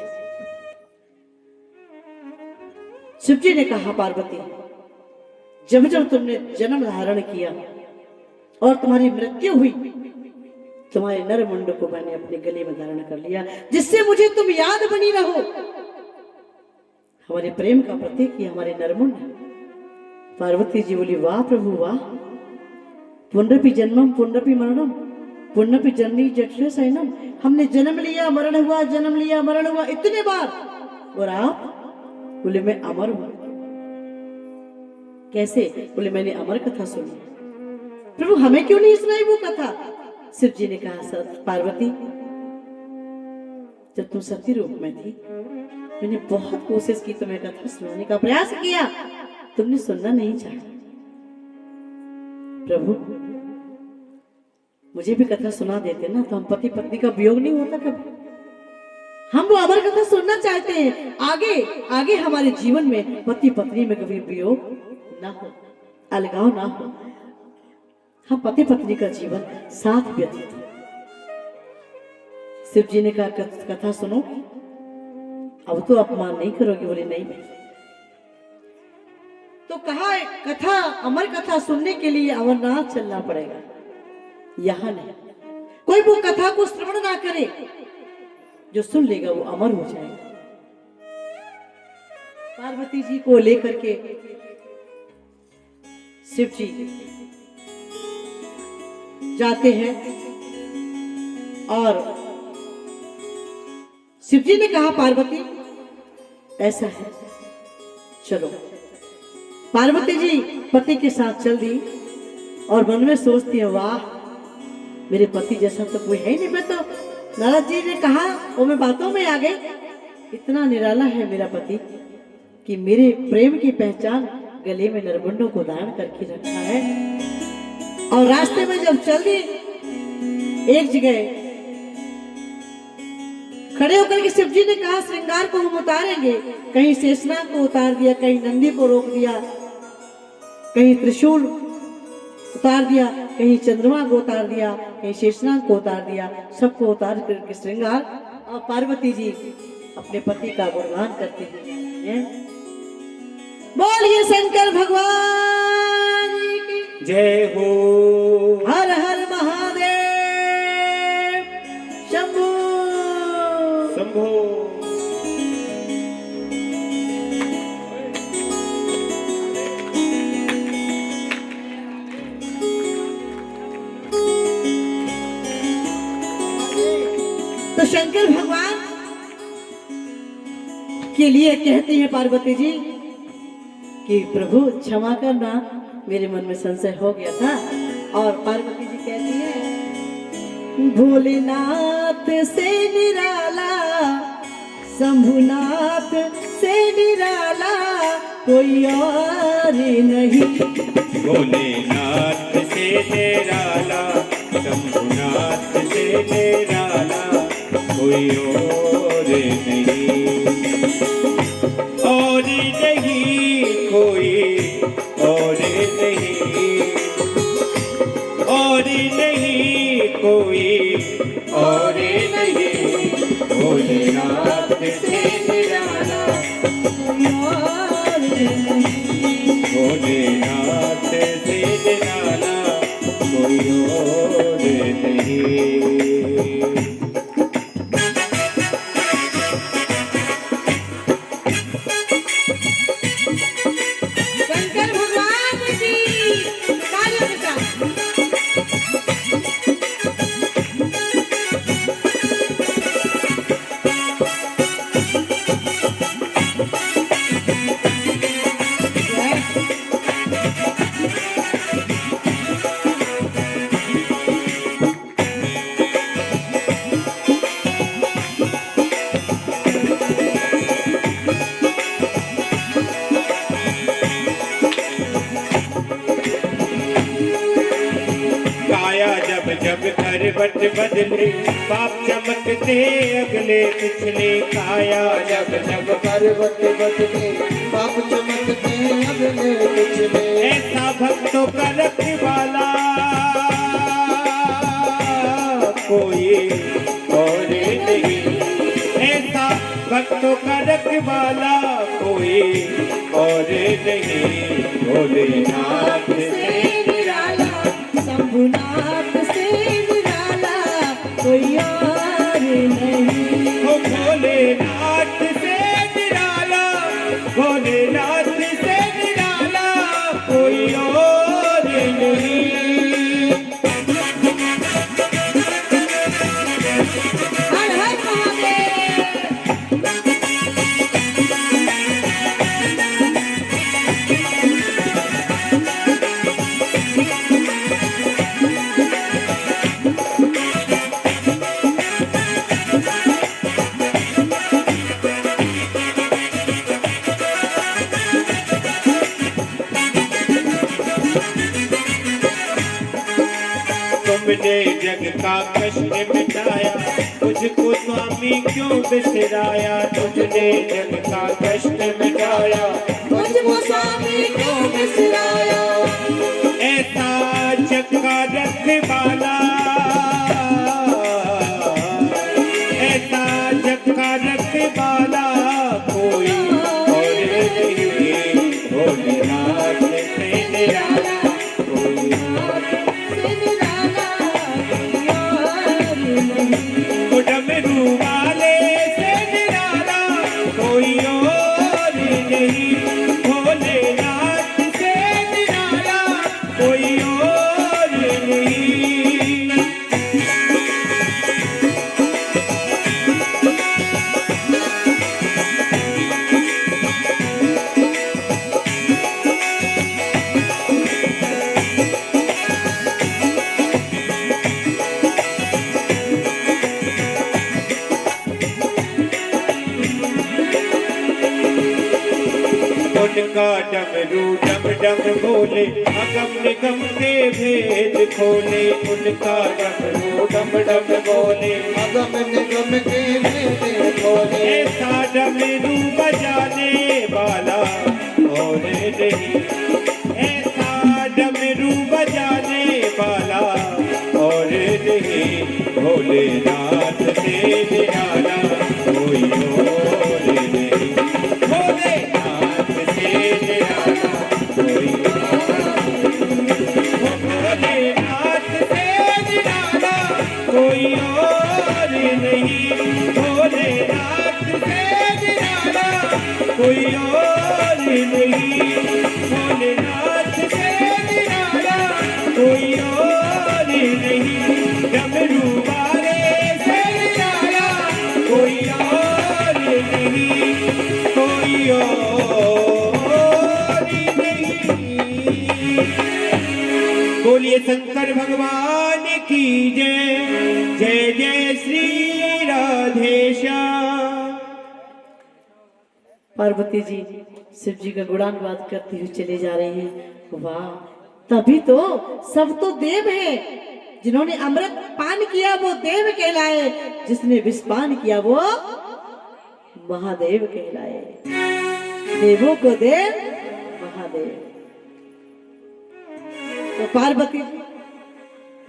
शिव जी ने कहा पार्वती जब जब तुमने जन्म धारण किया और तुम्हारी मृत्यु हुई, तुम्हारे नरमुंड को मैंने अपने गले में धारण कर लिया, जिससे मुझे तुम याद बनी रहो। हमारे प्रेम का प्रतीक ये हमारे नरमुंड। पार्वती जी बोली वाह प्रभु वाह, पुनरपि जन्मम पुनरपि मरणम पुनरपि जननी जठरे शयनम। हमने जन्म लिया मरण हुआ, जन्म लिया मरण हुआ इतने बार, और आप? बोले मैं अमर हुआ। कैसे? बोले मैंने अमर कथा सुनी। प्रभु हमें क्यों नहीं सुनाई वो कथा? शिव जी ने कहा सत पार्वती, जब तुम सती रूप में थी मैंने बहुत कोशिश की तुम्हें कथा सुनाने का प्रयास किया, तुमने सुनना नहीं चाहा। प्रभु मुझे भी कथा सुना देते ना, तो हम पति पत्नी का वियोग नहीं होता कभी। हम वो अमर कथा सुनना चाहते हैं, आगे आगे हमारे जीवन में पति पत्नी में कभी वियोग ना हो, अलगाव ना हो। हम पति पत्नी का जीवन साथ व्यतीत। शिव जी ने कहा कथा सुनो, अब तो अपमान नहीं करोगे? बोले नहीं। तो कहा कथा, अमर कथा सुनने के लिए अमरनाथ चलना पड़ेगा, यहां नहीं। कोई वो कथा को श्रवण ना करे, जो सुन लेगा वो अमर हो जाएगा। पार्वती जी को लेकर के शिव जी जाते हैं और शिव जी ने कहा पार्वती ऐसा है, चलो। पार्वती जी पति के साथ चल दी और मन में सोचती है, वाह मेरे पति जैसा तो कोई है ही नहीं। मैं तो नारद जी ने कहा वो मैं बातों में आ गई, इतना निराला है मेरा पति कि मेरे प्रेम की पहचान गले में नरबुंडों को धारण करके रखा है। और रास्ते में जब चल दी, एक जगह खड़े होकर के शिव जी ने कहा श्रृंगार को हम उतारेंगे। कहीं शेषनाग को उतार दिया, कहीं नंदी को रोक दिया, कहीं त्रिशूल उतार दिया, कहीं चंद्रमा को उतार दिया, कहीं शेषनाग को उतार दिया, सबको उतार करके श्रृंगार। और पार्वती जी अपने पति का गुणगान करते हैं। बोलिए शंकर भगवान की जय हो। हर हर महादेव शंभू शंभो। तो शंकर भगवान के लिए कहती है पार्वती जी कि प्रभु क्षमा करना, मेरे मन में संशय हो गया था। और पार्वती जी कहती है, भोलेनाथ से निराला, शंभुनाथ से निराला कोई और नहीं। भोलेनाथ से निराला, शंभुनाथ से निराला कोई और नहीं, और नहीं कोई और नहीं, और नहीं कोई और नहीं। भोलेनाथ से निराला, भोलेनाथ से निराला कोई और नहीं। शंकर भगवान की तालियों के साथ। जब करवट बदले पाप चमकते अगले पिछले। काया जब जब करवट बदले पाप चमकते अगले पिछले। ऐसा भक्तों का रखवाला कोई और नहीं, ऐसा भक्तों का रखवाला कोई और नहीं। भोलेनाथ से निराला, शंभुनाथ से निराला कोई और नहीं। ओ भोलेनाथ से निराला, भोलेनाथ से निराला कोई और नहीं। हर हर महादेव। तुमने जग का कष्ट मिटाया, मुझको स्वामी क्यों बिसराया। तुमने जग का कष्ट मिटाया, मुझको स्वामी क्यों बिसराया। ऐसा चक्कर वाला कोई और नहीं, भोलेनाथ से निराला कोई ओ डमरू वाले से निराला कोई और नहीं, भोलेनाथ से निराला कोई और नहीं। उनका डमरू डम डम बोले, अगम निगम के भेद खोले। उनका डमरू डम डम बोले, अगम निगम के भेद खोले। ऐसा डमरू बजाने वाला और नहीं, ऐसा डमरू बजाने वाला और नहीं, भोलेनाथ से निराला कोई और नहीं, भोलेनाथ से निराला कोई भोलेनाथ से निराला कोई और नहीं, भोलेनाथ से निराला कोई और नहीं, भोलेनाथ से निराला कोई और नहीं, डमरू वाले से निराला कोई और नहीं, कोई और नहीं। बोलिए शंकर भगवान की जय, जय जय श्री राधेश्याम। पार्वती जी शिव जी का गुणानुवाद करती हुई चली जा रही हैं। वाह, तभी तो सब तो देव है। जिन्होंने अमृत पान किया वो देव कहलाए, जिसने विषपान किया वो महादेव कहलाए। देवों को देव महादेव। तो पार्वती जी,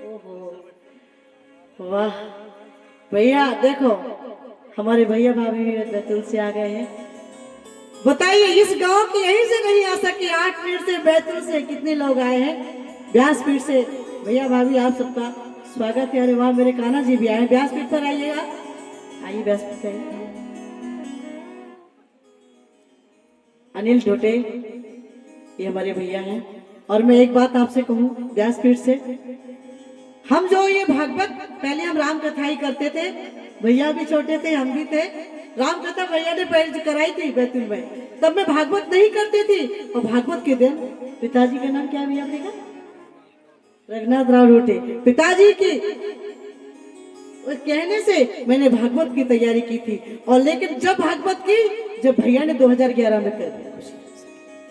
ओहो वाह भैया, देखो हमारे भैया भाभी भी बैतूल से आ गए हैं। बताइए इस गांव के यहीं से नहीं आ सके, 8 मिनट से बैतूल से कितने लोग आए हैं। व्यासपीठ से भैया भाभी आप सबका स्वागत है। अरे वाह, मेरे कान्हा जी भी आए हैं। व्यासपीठ पर आइएगा, आइए व्यासपीठ पर। अनिल ढोटे ये हमारे भैया हैं। और मैं एक बात आपसे कहूं व्यासपीठ से, हम जो ये भागवत पहले हम राम कथा ही करते थे, भैया भी छोटे थे हम भी थे, राम कथा भैया ने पहले कराई थी बैतूल में, तब मैं भागवत नहीं करती थी। और भागवत के दिन पिताजी का नाम क्या है भैया आपने कहा? रघुनाथ राव ढोटे। पिताजी की कहने से मैंने भागवत की तैयारी की थी। और लेकिन जब भागवत की, जब भैया ने 2011 में कर दिया, खुशी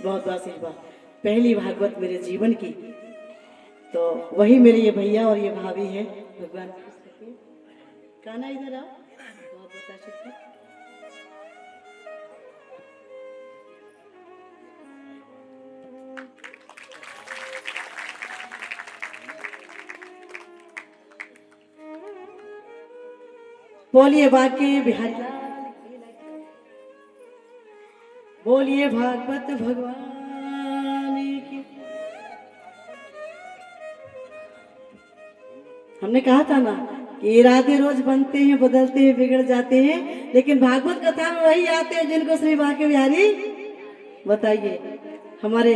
बहुत आशीर्वाद, पहली भागवत मेरे जीवन की। तो वही मेरे ये भैया और ये भाभी है। भगवान कान्हा इधर आओ, बहुत बहुत आशीर्वाद। बोलिए बाकी बिहारी, बोलिए भागवत भगवान की। हमने कहा था ना कि इरादे रोज बनते हैं, बदलते हैं, बिगड़ जाते हैं, लेकिन भागवत कथा में वही आते हैं जिनको श्री बांके बिहारी। बताइए, हमारे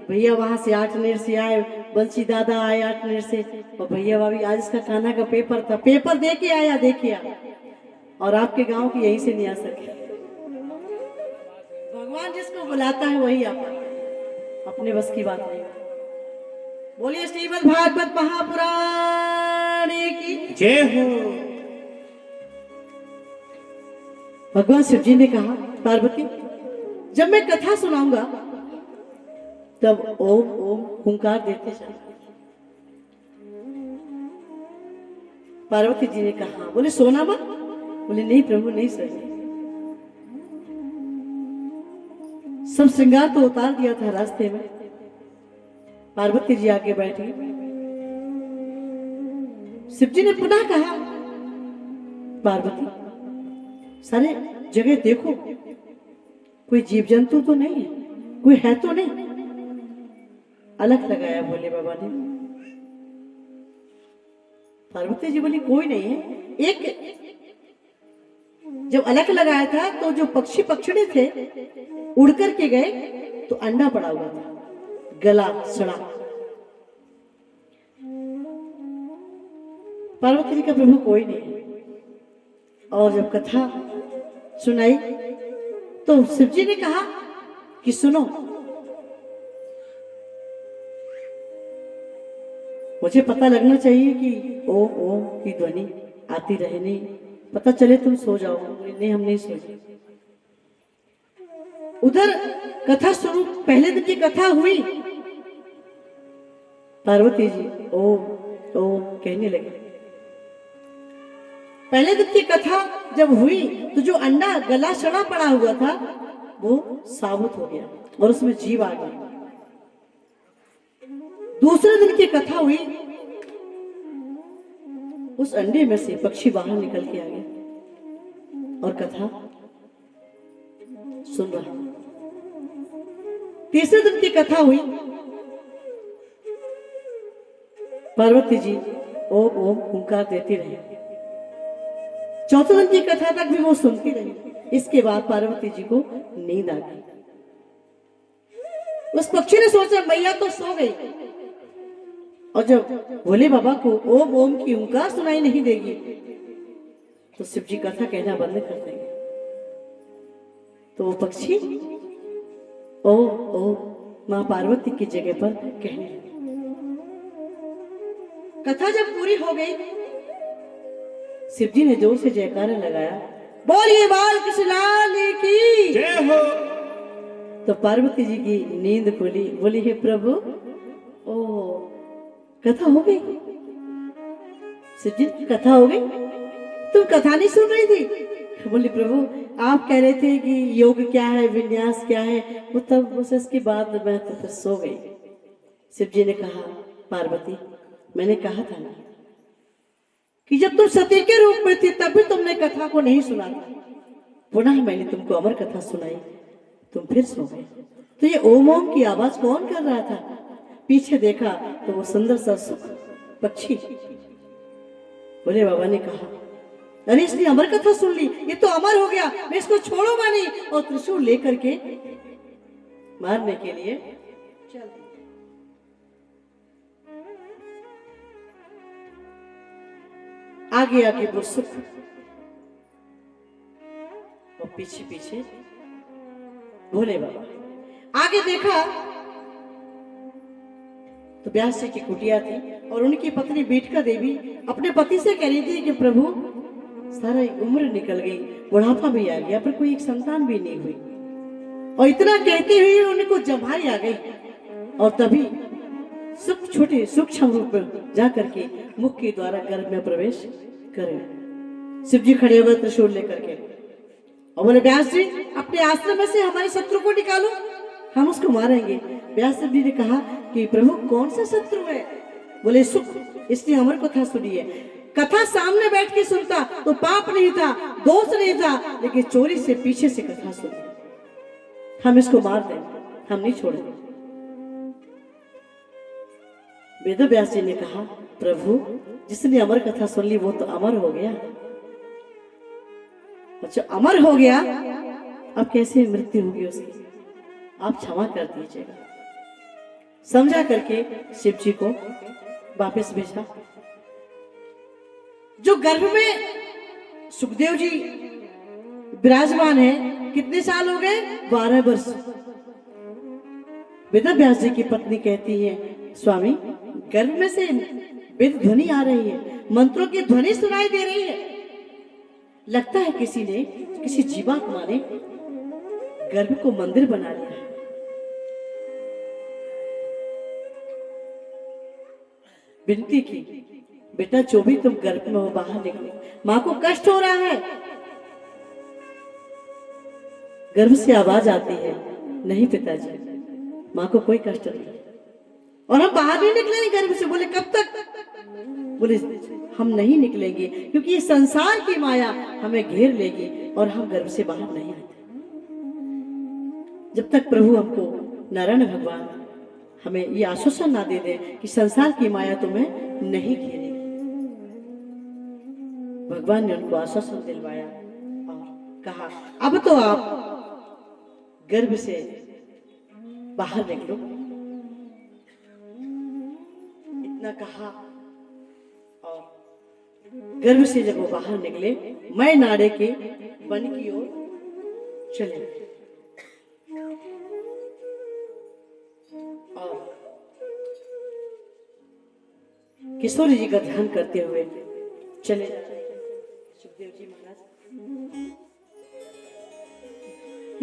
भैया वहां से 8 नेर से आए, बंसी दादा आए 8 नेर से, और भैया भाभी आज इसका कान्हा का पेपर था, पेपर दे के आया, देखिए। और आपके गांव की यहीं से नहीं आ सके। भगवान जिसको बुलाता है वही आता है, अपने बस की बात नहीं। बोलिए श्रीमद् भागवत महापुराण की जय हो। भगवान शिव जी ने कहा, पार्वती जब मैं कथा सुनाऊंगा तब ओम ओम हुंकार देते जाओ। पार्वती जी ने कहा, बोले सोना मत। बोले नहीं प्रभु, नहीं सोए। सब श्रृंगार तो उतार दिया था रास्ते में। पार्वती जी आगे बैठी। शिव जी ने पुनः कहा, पार्वती सारे जगह देखो, कोई जीव जंतु तो नहीं है, कोई है तो नहीं। अलग लगाया भोले बाबा ने। पार्वती जी बोली कोई नहीं है। एक जब अलग लगाया था तो जो पक्षी पक्षिणी थे उड़ करके गए तो अंडा पड़ा हुआ था, गला सड़ा। पार्वती जी का प्रभु कोई नहीं है। और जब कथा सुनाई तो शिव जी ने कहा कि सुनो, मुझे पता लगना चाहिए कि ओम ओम की ध्वनि आती रहे, नहीं पता चले तुम सो जाओ। नहीं, हम नहीं सोए। उधर कथा शुरू, पहले दिन की कथा हुई। पार्वती जी ओम ओम कहने लगे। पहले दिन की कथा जब हुई तो जो अंडा गला सड़ा पड़ा हुआ था वो साबुत हो गया और उसमें जीव आ गया। दूसरे दिन की कथा हुई, उस अंडे में से पक्षी बाहर निकल के आ गया और कथा सुन रहा। तीसरे दिन की कथा हुई, पार्वती जी ओम ओम हुंकार देती रही। चौथे दिन की कथा तक भी वो सुनती रही। इसके बाद पार्वती जी को नींद आ गई। उस पक्षी ने सोचा मैया तो सो गई, और जब भोले बाबा को ओम ओम की हुंकार सुनाई नहीं देगी तो शिव जी कथा कहना बंद कर देंगे। तो वो पक्षी ओम ओम मां पार्वती की जगह पर कहने लगे। कथा जब पूरी हो गई, शिव जी ने जोर से जयकारा लगाया, बोलिए बाल कृष्ण लाल की जय हो। तो पार्वती जी की नींद खुली। बोली हे प्रभु, ओ कथा हो गई। शिव जी कथा हो गई, तुम कथा नहीं सुन रही थी। बोली प्रभु आप कह रहे थे कि योग क्या है, विन्यास क्या है, वो तब बस इसके बाद मैं तो फिर सो गई। शिव जी ने कहा पार्वती, मैंने कहा था ना कि जब तुम सती के रूप में थी तब भी तुमने कथा को नहीं सुना था। पुनः मैंने तुमको अमर कथा सुनाई, तुम फिर सो गए। तो ये ओम ओम की आवाज कौन कर रहा था? पीछे देखा तो वो सुंदर सा सुख पक्षी। भोले बाबा ने कहा अरे इसने अमर कथा सुन ली, ये तो अमर हो गया, मैं इसको छोड़ूंगा नहीं। और त्रिशूल लेकर के मारने के लिए चल दिया। आगे आगे वो सुख और पीछे पीछे भोले बाबा। आगे देखा तो व्यास जी की कुटिया थी और उनकी पत्नी बीटका देवी अपने पति से कह रही थी कि प्रभु सारा उम्र निकल गई, बुढ़ापा भी आ गया, पर कोई एक संतान भी नहीं हुई। और इतना कहते हुए उनको जमाई आ गई। और तभी छोटे सूक्ष्म रूप में जाकर के मुख के द्वारा गर्भ में प्रवेश करे। शिव जी खड़े हो गए त्रिशूल लेकर के और बोले व्यास जी अपने आश्रम में से हमारे शत्रु को निकालो, हम उसको मारेंगे। व्यास जी ने कहा कि प्रभु कौन सा शत्रु है? बोले सुख, इसने अमर कथा सुनी है। कथा सामने बैठ के सुनता तो पाप नहीं था, दोष नहीं था, लेकिन चोरी से पीछे से कथा सुनी। हम इसको मार देंगे, हम नहीं छोड़ेंगे। वेद व्यास जी ने कहा प्रभु जिसने अमर कथा सुन ली वो तो अमर हो गया। अच्छा अमर हो गया, अब कैसे मृत्यु होगी उसकी? आप क्षमा कर दीजिएगा। समझा करके शिव जी को वापस भेजा। जो गर्भ में सुखदेव जी विराजमान है, कितने साल हो गए? 12 वर्ष। वेद व्यास जी की पत्नी कहती है स्वामी गर्भ में से वेद ध्वनि आ रही है, मंत्रों की ध्वनि सुनाई दे रही है। लगता है किसी जीवात्मा ने गर्भ को मंदिर बना लिया है। विनती की बेटा जो भी तुम गर्भ में हो बाहर निकलो, मां को कष्ट हो रहा है। गर्भ से आवाज आती है नहीं पिताजी मां को कोई कष्ट नहीं, और हम बाहर नहीं निकलेंगे गर्भ से। बोले कब तक? बोले हम नहीं निकलेंगे, क्योंकि इस संसार की माया हमें घेर लेगी और हम गर्भ से बाहर नहीं आते। जब तक प्रभु हमको नारायण भगवान हमें ये आश्वासन ना दे दे कि संसार की माया तुम्हें नहीं घेरेगी। भगवान ने उनको आश्वासन दिलवाया और कहा अब तो आप गर्भ से बाहर निकलो। इतना कहा और गर्भ से जब वो बाहर निकले, मैं नाड़े के वन की ओर चले और किशोरी जी का ध्यान करते हुए चले। सुखदेव जी महाराज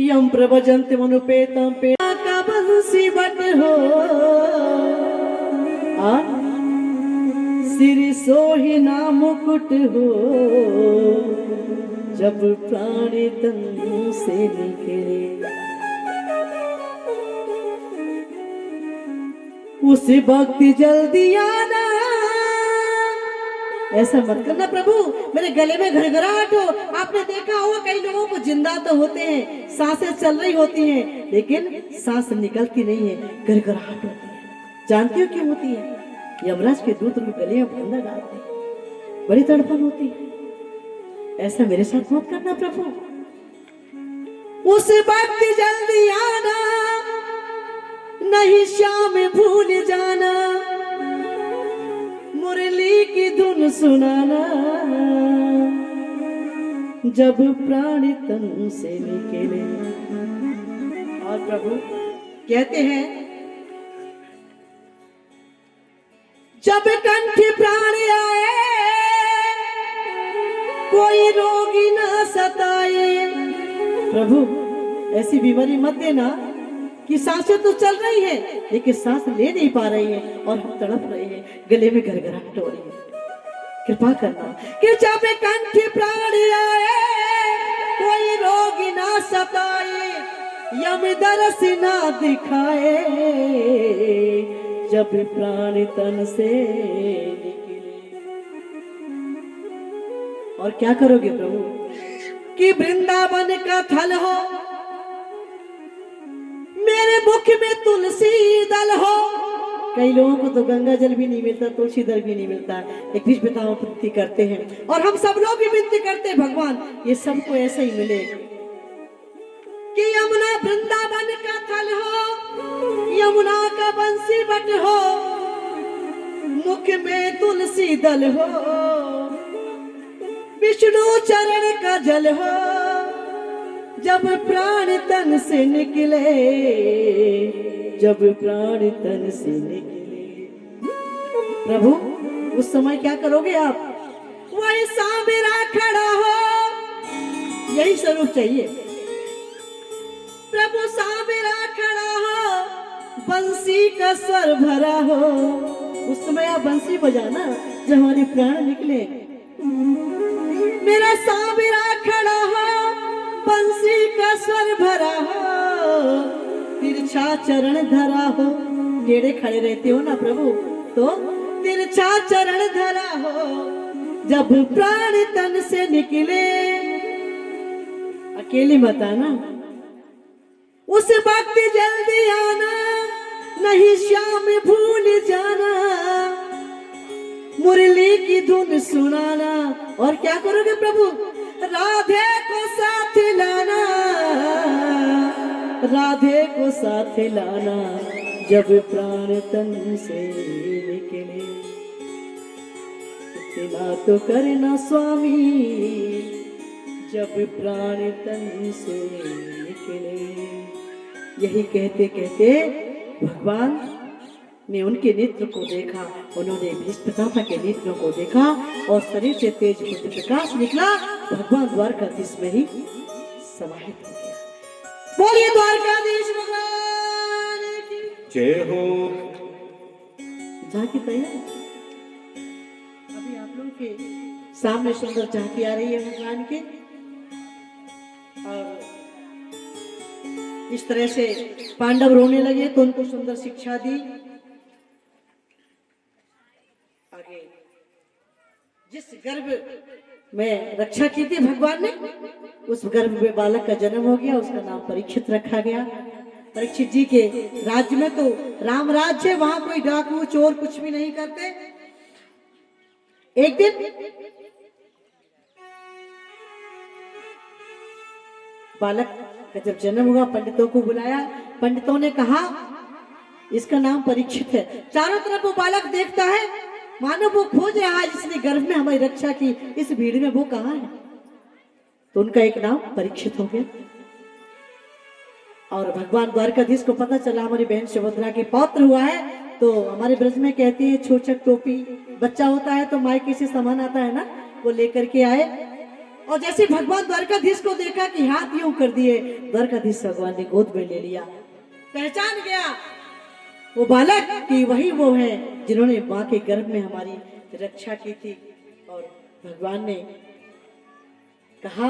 यम प्रभजंत मनुपेतम पे का बंसी बट हो सिर सोहि ना मुकुट हो, जब प्राणी तन से निकले उस वक्त जल्दी आना। ऐसा मत करना प्रभु, मेरे गले में घड़घड़ाहट हो। आपने देखा होगा कई लोगों को जिंदा तो होते हैं, सांसें चल रही होती हैं, लेकिन सांस निकलती नहीं है, घड़घड़ाहट होती है। जानती हो क्यों होती है? यमराज के दूत उनके गले में फंदा डालते हैं, बड़ी तड़पन होती है। ऐसा मेरे साथ मत करना प्रभु। उस वक्त जल्दी आना, नहीं शाम भूल जाना, मुरली की धुन सुनाना, जब प्राणी तन से निकले। और प्रभु कहते हैं जब कंठ प्राण आए कोई रोगी ना सताए। प्रभु ऐसी बीमारी मत देना कि सांसें तो चल रही है लेकिन सांस ले नहीं पा रही है और हम तड़प रहे हैं, गले में घरघराहट हो रही है। कृपा करना कि जब कंठ प्राण आए कोई रोगी ना सताए, यम दरस ना दिखाए, जब प्राण तन से निकले। और क्या करोगे प्रभु कि वृंदावन का थल हो, मेरे मुख में तुलसी दल हो। कई लोगों को तो गंगा जल भी नहीं मिलता, तुलसी दल भी नहीं मिलता। एक बीच पिताओं विनती करते हैं और हम सब लोग भी विनती करते हैं भगवान ये सबको ऐसे ही मिले कि यमुना वृंदावन का थल हो, यमुना का बंसी बट हो, मुख में तुलसी दल हो, विष्णु चरण का जल हो, जब प्राण तन से निकले, जब प्राण तन से निकले। प्रभु उस समय क्या करोगे आप? वही सांबरा खड़ा हो, यही स्वरूप चाहिए। प्रभु सांबरा खड़ा हो, बंसी का स्वर भरा हो। उस समय आप बंसी बजाना जब हमारे प्राण निकले। मेरा सांबरा खड़ा हो, बंसी का स्वर भरा हो, तिरछा चरण धरा हो। टेढ़े खड़े रहते हो ना प्रभु, तो तिरछा चरण धरा हो, जब प्राण तन से निकले। अकेले मत आना, उस वक्त जल्दी आना, नहीं शाम भूल जाना, मुरली की धुन सुनाना। और क्या करोगे प्रभु? राधे को साथ लाना, राधे को साथ लाना, जब प्राण तन से निकले। इतना तो करना स्वामी, जब प्राण तन से निकले। यही कहते कहते भगवान ने उनके नेत्र को देखा, उन्होंने भीष्मपितामह के नेत्रों को देखा और शरीर से तेज बुद्धि प्रकाश निकला। भगवान द्वारकाधीश में ही समाहित हो गया। बोलिए द्वारकाधीश भगवान की जय हो। झांकी तैयार। अभी आप लोगों के सामने सुंदर झांकी आ रही है भगवान की, और इस तरह से पांडव रोने लगे तो उनको सुंदर शिक्षा दी। आगे गर्भ में रक्षा की थी भगवान ने, उस गर्भ में बालक का जन्म हो गया, उसका नाम परीक्षित रखा गया। परीक्षित जी के राज्य में तो राम राज्य है, वहां कोई डाकू चोर कुछ भी नहीं करते। एक दिन बालक का जब जन्म हुआ, पंडितों को बुलाया, पंडितों ने कहा इसका नाम परीक्षित है। चारों तरफ वो बालक देखता है, मानो वो खोज रहा है जिसने गर्भ में हमारी रक्षा की, इस भीड़ में वो कहाँ है। तो उनका एक नाम परीक्षित हो गया। और भगवान द्वारकाधीश को पता चला हमारी बहन सुभद्रा की पौत्र हुआ है, तो हमारे ब्रज में कहती है छोचक टोपी, बच्चा होता है तो मायके से सामान आता है ना, वो लेकर के आए। और जैसे भगवान द्वारकाधीश को देखा कि हाथ यूं कर दिए, द्वारकाधीश भगवान ने गोद में ले लिया, पहचान गया वो बालक कि वही वो है जिन्होंने मां के गर्भ में हमारी रक्षा की थी। और भगवान ने कहा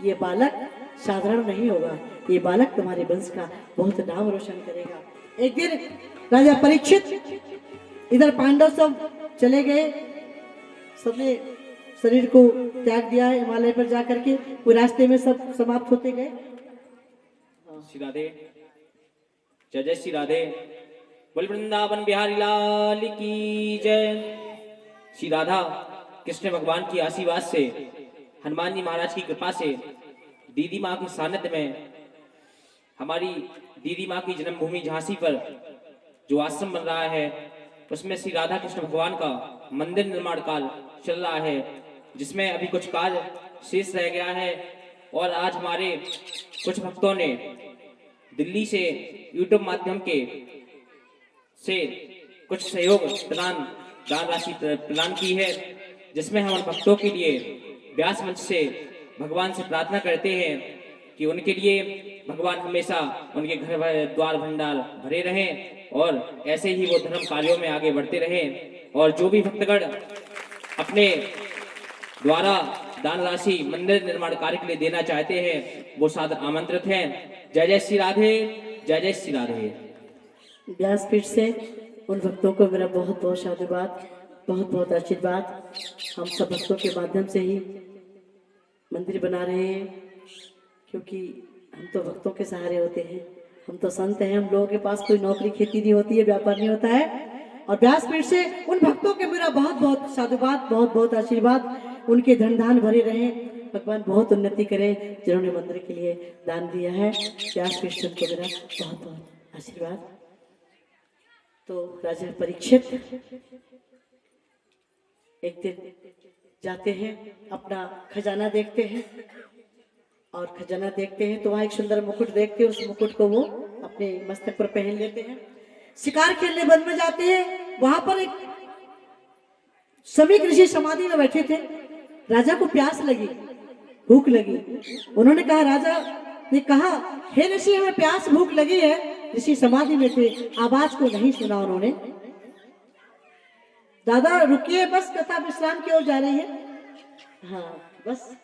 ये बालक साधारण नहीं होगा, ये बालक तुम्हारे वंश का बहुत नाम रोशन करेगा। एक दिन राजा परीक्षित इधर पांडव सब चले गए, सबने शरीर को त्याग दिया है हिमालय पर जाकर के, वो रास्ते में सब समाप्त होते गए। श्री राधे, जय जय श्री राधे, बोल वृंदावन बिहारी लाल की जय। श्री राधा कृष्ण भगवान की आशीर्वाद से, हनुमान जी महाराज की कृपा से, दीदी माँ के सानिध्य में हमारी दीदी माँ की जन्मभूमि झांसी पर जो आश्रम बन रहा है, उसमें श्री राधा कृष्ण भगवान का मंदिर निर्माण कार्य चल रहा है, जिसमें अभी कुछ कार्य शेष रह गया है। और आज हमारे कुछ भक्तों ने दिल्ली से यूट्यूब माध्यम के से कुछ सहयोग दान राशि प्रदान की है, जिसमें हम भक्तों के लिए व्यास मंच से भगवान से प्रार्थना करते हैं कि उनके लिए भगवान हमेशा उनके घर द्वार भंडार भरे रहें और ऐसे ही वो धर्म कार्यों में आगे बढ़ते रहें। और जो भी भक्तगण अपने द्वारा दान राशि मंदिर निर्माण कार्य के लिए देना चाहते हैं, वो सादर आमंत्रित हैं। जय जय श्री राधे, जय जय श्री राधे। व्यासपीठ से उन भक्तों को मेरा बहुत बहुत साधुवाद, बहुत बहुत आशीर्वाद। हम सब भक्तों के माध्यम से ही मंदिर बना रहे हैं, क्योंकि हम तो भक्तों के सहारे होते हैं, हम तो संत हैं, हम लोगों के पास कोई नौकरी खेती नहीं होती है, व्यापार नहीं होता है। और व्यासपीठ से उन भक्तों के मेरा बहुत बहुत साधुवाद, बहुत बहुत आशीर्वाद, उनके धन धान भरे रहें, भगवान बहुत उन्नति करें जिन्होंने मंदिर के लिए दान दिया है। व्यासपीठ से उनको मेरा बहुत बहुत आशीर्वाद। तो राजा परीक्षित एक दिन जाते हैं, अपना खजाना देखते हैं, और खजाना देखते हैं तो वहां एक सुंदर मुकुट देखते हैं, उस मुकुट को वो अपने मस्तक पर पहन लेते हैं। शिकार खेलने वन में जाते हैं, वहां पर एक समीक ऋषि समाधि में बैठे थे। राजा को प्यास लगी, भूख लगी, उन्होंने कहा, राजा ने कहा, हे ऋषि हमें प्यास भूख लगी है। ऋषि समाधि में थे, आवाज को नहीं सुना उन्होंने। दादा रुकिए, बस कथा विश्राम की ओर जा रही है। हाँ बस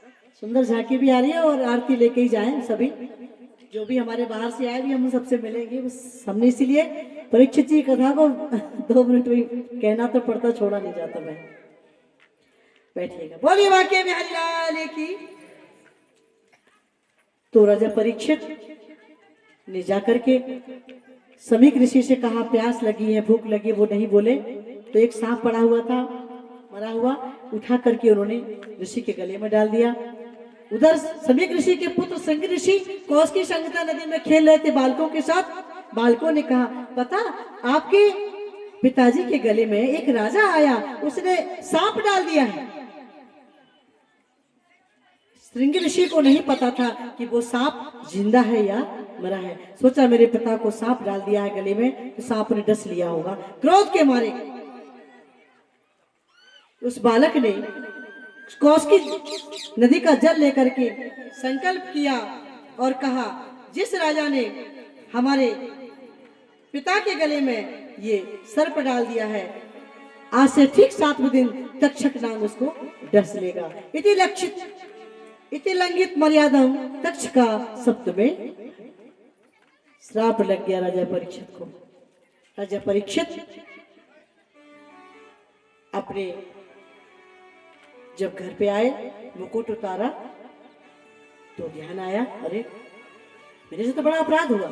सुंदर झांकी भी आ रही है और आरती लेके ही जाएं सभी, जो भी हमारे बाहर से आए भी हम सबसे मिलेंगे। बस हमने इसीलिए परीक्षित जी कथा को 2 मिनट भी कहना तो पड़ता, छोड़ा नहीं जाता। मैं बैठिएगा, बोलिए वाक्य बिहारी लाल की। तो राजा परीक्षित ने जाकर के समीक ऋषि से कहा, प्यास लगी है, भूख लगी, वो नहीं बोले। तो एक सांप पड़ा हुआ था, मरा हुआ, उठा करके उन्होंने ऋषि के गले में डाल दिया। उधर समीक ऋषि के पुत्र संग ऋषि कौशिकी संगता नदी में खेल रहे थे बालकों के साथ। बालकों ने कहा, पता आपके पिताजी के गले में एक राजा आया, उसने सांप डाल दिया है। श्रृंग ऋषि को नहीं पता था कि वो सांप जिंदा है या मरा है। सोचा मेरे पिता को सांप डाल दिया है गले में, तो सांप ने डस लिया होगा। क्रोध के मारे उस बालक ने कौशिकी नदी का जल लेकर के संकल्प किया और कहा, जिस राजा ने हमारे पिता के गले में ये सर्प डाल दिया है, आज से ठीक 7वें दिन तक्षक नाग उसको डस लेगा। इति लंघित मर्यादा तक्ष का सप्त में श्राप लग गया राजा परीक्षित को। राजा परीक्षित अपने जब घर पे आए, मुकुट उतारा तो ध्यान आया, अरे मेरे से तो बड़ा अपराध हुआ।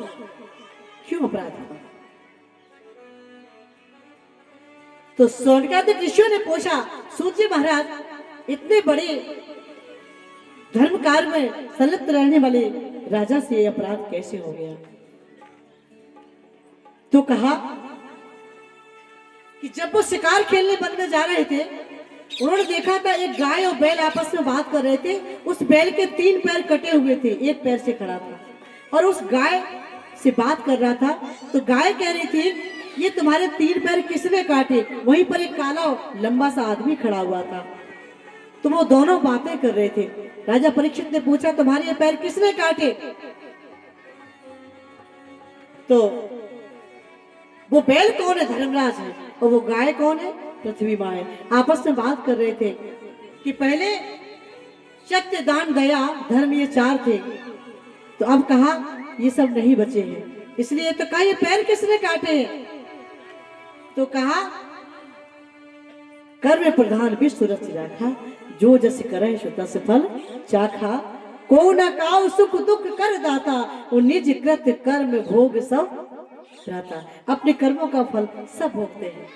क्यों अपराध हुआ? तो सोनकादिक ऋषियों ने पूछा, सूर्य महाराज इतने बड़े धर्म कार्य में संलिप्त रहने वाले राजा से ये अपराध कैसे हो गया? तो कहा कि जब वो शिकार खेलने वन में जा रहे थे, उन्होंने देखा था एक गाय और बैल आपस में बात कर रहे थे। उस बैल के 3 पैर कटे हुए थे, एक पैर से खड़ा था, और उस गाय से बात कर रहा था। तो गाय कह रही थी, ये तुम्हारे 3 पैर किसने काटे? वहीं पर एक काला लंबा सा आदमी खड़ा हुआ था। तो वो दोनों बातें कर रहे थे। राजा परीक्षित ने पूछा, तुम्हारे ये पैर किसने काटे? तो वो बैल कौन है? धर्मराज है। और वो गाय कौन है? पृथ्वी माँ है। आपस में बात कर रहे थे कि पहले सत्य, दान, दया, धर्म ये 4 थे, तो अब कहा ये सब नहीं बचे हैं। इसलिए तो कहा ये पैर किसने काटे हैं? तो कहा कर्म प्रधान विश्व रच राखा, जो जस करे सो तस फल चाखा, को न काऊ सुख दुख कर दाता, वो निज कृत कर्म भोग सब रहता। अपने कर्मों का फल सब भोगते हैं।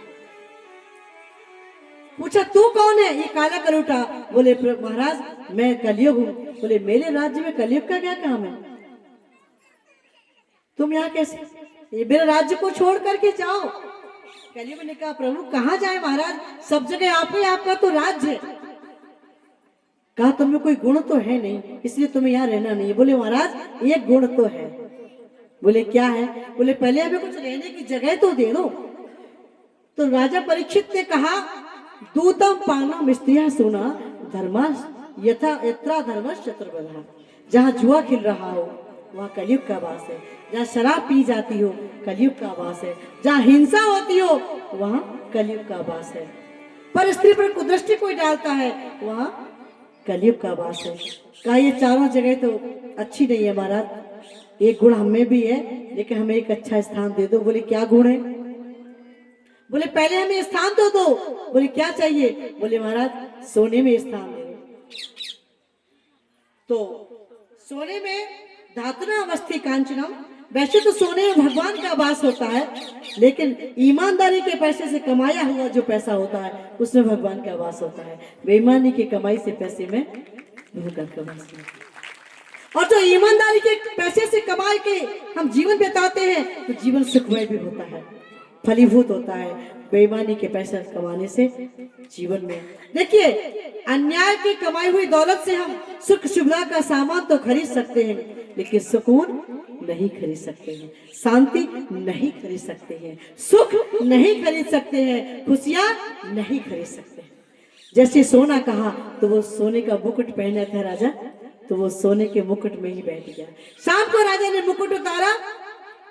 पूछा, तू कौन है? ये काला कलूटा। बोले, महाराज मैं कलयुग हूँ। बोले, मेरे राज्य में कलयुग का क्या काम है? तुम यहाँ कैसे? ये मेरे राज्य को छोड़ करके जाओ। कलयुग ने कहा, प्रभु कहाँ जाए महाराज, सब जगह आप ही, आपका तो राज्य है। कहा, तुम्हें कोई गुण तो है नहीं, इसलिए तुम्हें यहाँ रहना नहीं है। बोले, महाराज एक गुण तो है। बोले, क्या है? बोले, पहले हमें कुछ रहने की जगह तो दे दो। तो राजा परीक्षित ने कहा, दूतम पानम स्त्रिया सुना धर्मा यथा यत्रा धर्म शत्रुबधा। जहाँ जुआ खिल रहा हो वहाँ कलयुग का वास है। जहाँ शराब पी जाती हो कलयुग का वास है। जहाँ हिंसा होती हो वहाँ कलयुग का वास है। पर स्त्री पर कुदृष्टि कोई डालता है वहाँ कलयुग का वास है। कहा, ये चारों जगह तो अच्छी नहीं है महाराज, एक गुण हमें भी है, लेकिन हमें एक अच्छा स्थान दे दो। बोले, क्या गुण है? बोले, पहले हमें स्थान तो दो। बोले, क्या चाहिए? बोले, महाराज सोने में स्थान दे दो। तो सोने में धातुना अवस्थी कांचनम, वैसे तो सोने में भगवान का वास होता है, लेकिन ईमानदारी के पैसे से कमाया हुआ जो पैसा होता है उसमें भगवान का वास होता है। बेईमानी की कमाई से पैसे में भगवान का वास नहीं। और जो ईमानदारी के पैसे से कमा के हम जीवन बिताते हैं तो जीवन सुखमय भी होता है, फलीभूत होता है। बेईमानी के पैसे कमाने से जीवन में, देखिए, अन्याय की कमाई हुई दौलत से हम सुख सुविधा का सामान तो खरीद सकते हैं, लेकिन सुकून नहीं खरीद सकते हैं, शांति नहीं खरीद सकते हैं, सुख नहीं खरीद सकते हैं, खुशियां नहीं खरीद सकते हैं। जैसे सोना कहा तो वो सोने का मुकुट पहना था राजा, तो वो सोने के मुकुट में ही बैठ गया। शाम को राजा ने मुकुट उतारा,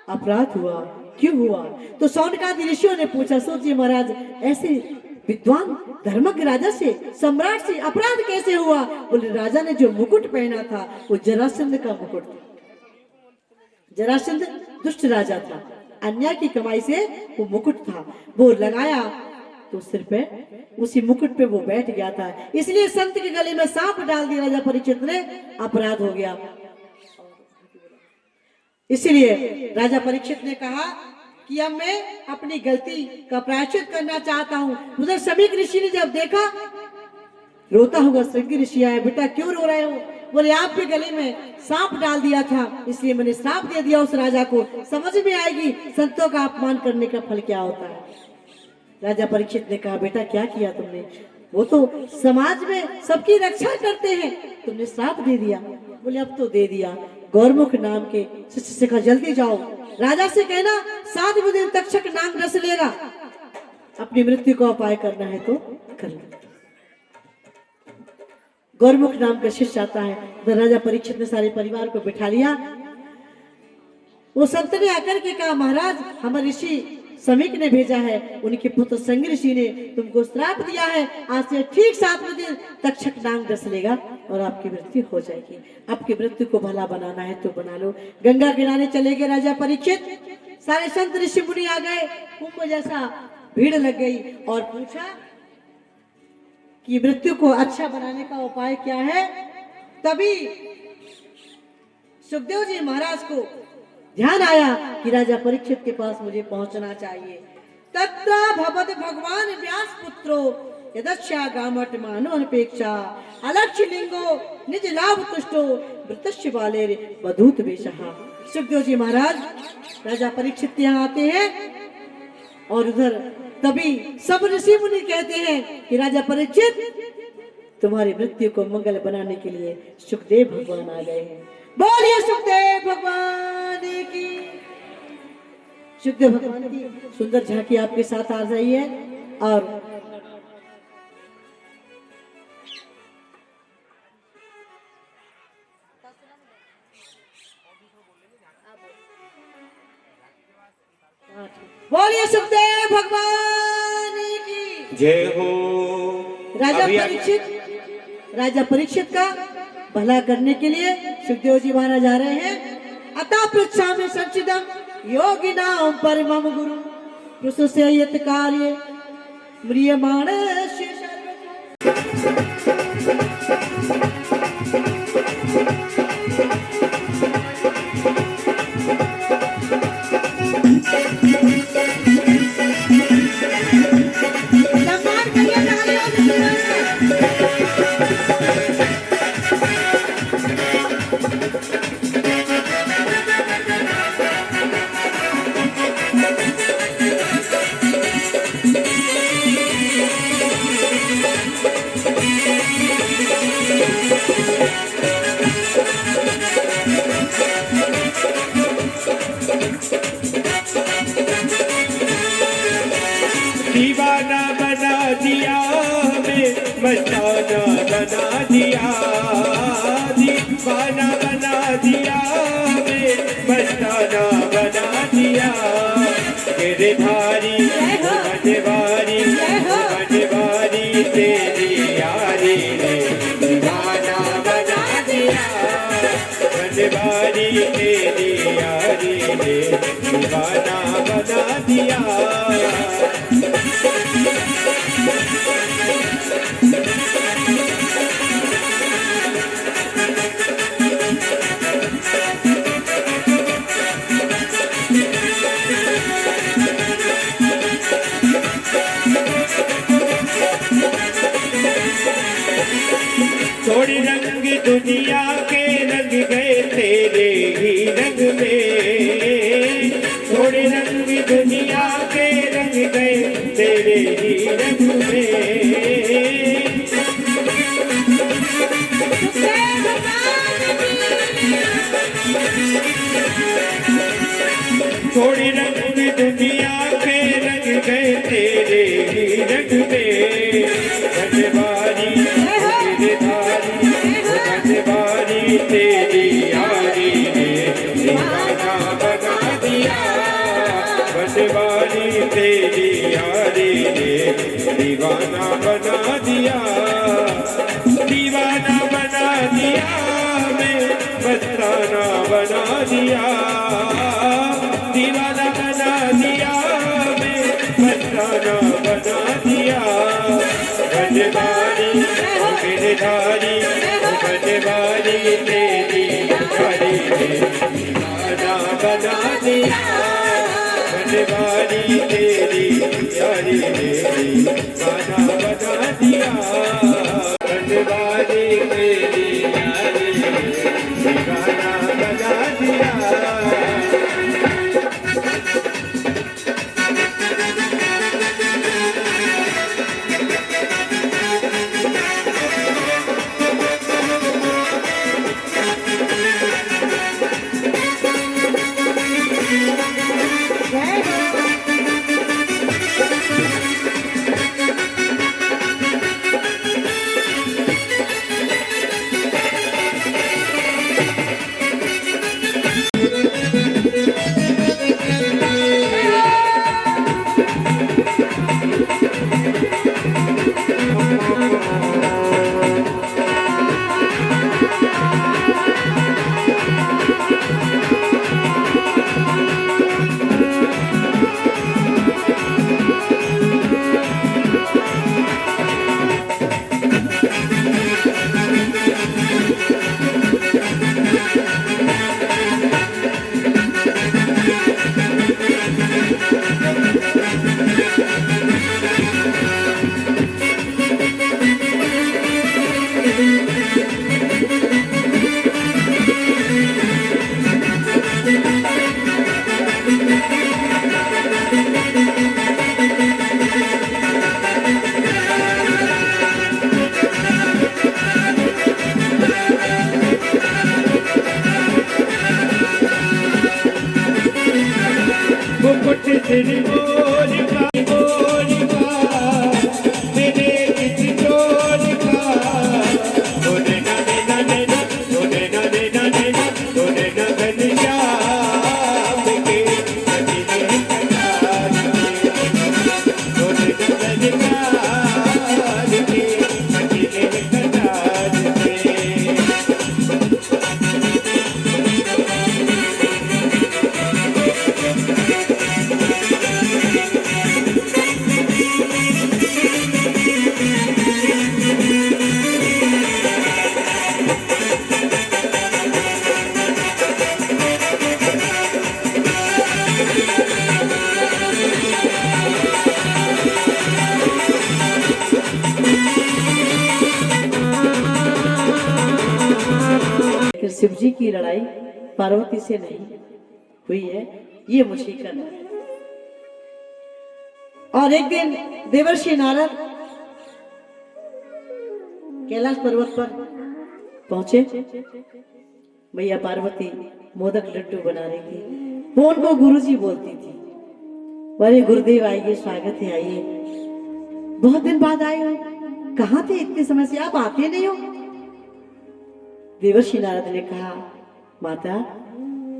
अपराध हुआ। क्यों हुआ? तो शौनकादि ऋषियों ने पूछा, सूर्य महाराज ऐसे विद्वान धर्मज्ञ राजा से, सम्राट से अपराध कैसे हुआ? बोले, राजा ने जो मुकुट पहना था वो जरासंध का मुकुट था। जरासंध दुष्ट राजा था, अन्याय की कमाई से वो मुकुट था, वो लगाया तो सिर पे, उसी मुकुट पे वो बैठ गया था। इसलिए संत के गले में सांप डाल दिया राजा परीक्षित ने, अपराध हो गया। इसलिए राजा परीक्षित ने कहा कि अब मैं अपनी गलती का प्रायश्चित करना चाहता हूँ। उधर समीक ऋषि ने जब देखा, रोता हुआ श्रृंगी ऋषि आया, बेटा क्यों रो रहे हो? बोले, आपके गले में सांप डाल दिया था, इसलिए मैंने श्राप दे दिया उस राजा को। समझ में आएगी संतों का अपमान करने का फल क्या होता है। राजा परीक्षित ने कहा, बेटा क्या किया तुमने? वो तो समाज में सबकी रक्षा करते हैं, तुमने श्राप दे दिया। बोले, अब तो दे दिया। गौरमुख नाम के शिष्य से कहा, जल्दी जाओ, राजा से कहना 7वें दिन तक्षक नाग रस लेगा, अपनी मृत्यु का उपाय करना है तो कर लो। गौरमुख नाम का शिष्य आता है, तो राजा परीक्षित ने सारे परिवार को बिठा लिया। वो संत ने आकर के कहा, महाराज हमारे ऋषि समीक ने भेजा है, उनके पुत्र संग ऋषि ने तुमको श्राप दिया है, आज से ठीक 7वें दिन तक्षक नाग डस लेगा और आपकी मृत्यु हो जाएगी। आपकी मृत्यु को भला बनाना है तो बना लो। गंगा किनारे चले गए राजा परीक्षित, सारे संत ऋषि मुनि आ गए, कुंभ जैसा भीड़ लग गई और पूछा कि मृत्यु को अच्छा बनाने का उपाय क्या है, तभी सुखदेव जी महाराज को ध्यान आया कि राजा परीक्षित के पास मुझे पहुंचना चाहिए। तत्र भवद भगवान व्यास पुत्रो यदस्या गामट मानो अनपेक्षा अलक्ष्य लिंगो निज लाभ तुष्टो वृतस्य बालेर बधूत वेशः। सुखदेव जी महाराज राजा परीक्षित यहाँ आते हैं और उधर तभी सब ऋषि मुनि कहते हैं कि राजा परीक्षित तुम्हारी मृत्यु को मंगल बनाने के लिए सुखदेव भगवान आ गए हैं। बोलिए सुखदेव भगवान की। सुखदेव भगवान की सुंदर झांकी आपके साथ आ रही है और बोलिए सुखदेव भगवान की जय हो। राजा परीक्षित का भला करने के लिए सुखदेव जी महाराज जा रहे हैं। अतः पृच्छा में संचिदम योगी नाम परमम गुरु प्रसुस्य यत कार्य म्रियमाण दीवाना बना दिया हमें, मस्ताना बना दिया। दीवाना बना दिया हमें, मस्ताना बना दिया। गिरधारी बनवारी बनवारी तेरी यारी ने दीवाना बना दिया। बनवारी तेरी यारी ने दीवाना बना दिया। थोड़ी रंग दुनिया के रंग गए तेरे ही रंग में। थोड़ी रंग दुनिया के रंग गए तेरे ही रंग में। थोड़ी रंग दुनिया के रंग गए तेरे ही रंग में। बनवारी गिरधारी बनवारी तेरी यारी ने दीवाना बना दिया। बनवारी तेरी यारी ने दीवाना बना दिया। दीवाना बना दिया मैं मस्ताना बना दिया। दीवाना बना दिया मैं मस्ताना बना दिया। बनवारी गिरधारी बनवारी तेरी यारी ने दीवाना बना दिया। बनवारी तेरी यारी ने दीवाना बना दिया। बनवारी तेरी यारी ने दीवाना बना दिया। मुकुट सिर मोर का मेरे किस चोर का तोरे न न न न तोरे न न न न तोरे न घनश्याम के सजने कटार के तोरे न घनश्याम के सजने कटार के लेकिन शिव जी की लड़ाई पार्वती से नहीं हुई है, ये मुझे करना है। और एक दिन देवर्षि नारद कैलाश पर्वत पर पहुंचे। मैया पार्वती मोदक लड्डू बना रही थी। वो उनको गुरुजी बोलती थी, बड़े गुरुदेव आइए, स्वागत है, आइए, बहुत दिन बाद आए हो, कहाँ थे इतने समय से, आप आते नहीं हो। देवर्षि नारद ने कहा, माता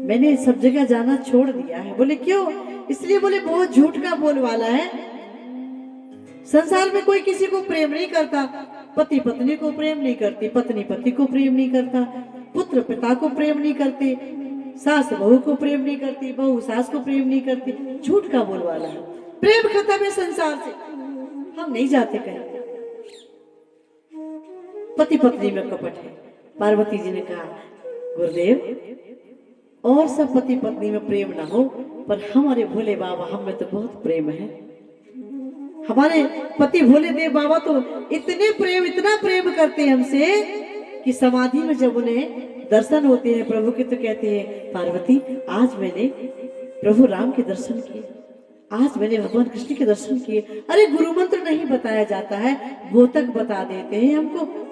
मैंने सब जगह जाना छोड़ दिया है। बोले क्यों? इसलिए बोले बहुत झूठ का बोल वाला है। संसार में कोई किसी को प्रेम नहीं करता, पति पत्नी को प्रेम नहीं करती, पत्नी पति को प्रेम नहीं करता, पुत्र पिता को प्रेम नहीं करते, सास बहू को प्रेम नहीं करती, बहू सास को प्रेम नहीं करती। झूठ का बोल वाला है। प्रेम खत्म है संसार से, हम नहीं जाते कहीं। पति पत्नी में कपट है। पार्वती जी ने कहा, गुरुदेव और सब पति पत्नी में प्रेम ना हो, पर हमारे भोले बाबा हम में तो बहुत प्रेम है। हमारे पति भोले देव बाबा तो इतना प्रेम करते हैं हमसे कि समाधि में जब उन्हें दर्शन होते हैं प्रभु के, तो कहते हैं, पार्वती आज मैंने प्रभु राम के दर्शन किए, आज मैंने भगवान कृष्ण के दर्शन किए। अरे गुरु मंत्र नहीं बताया जाता है, वो तक बता देते हैं हमको।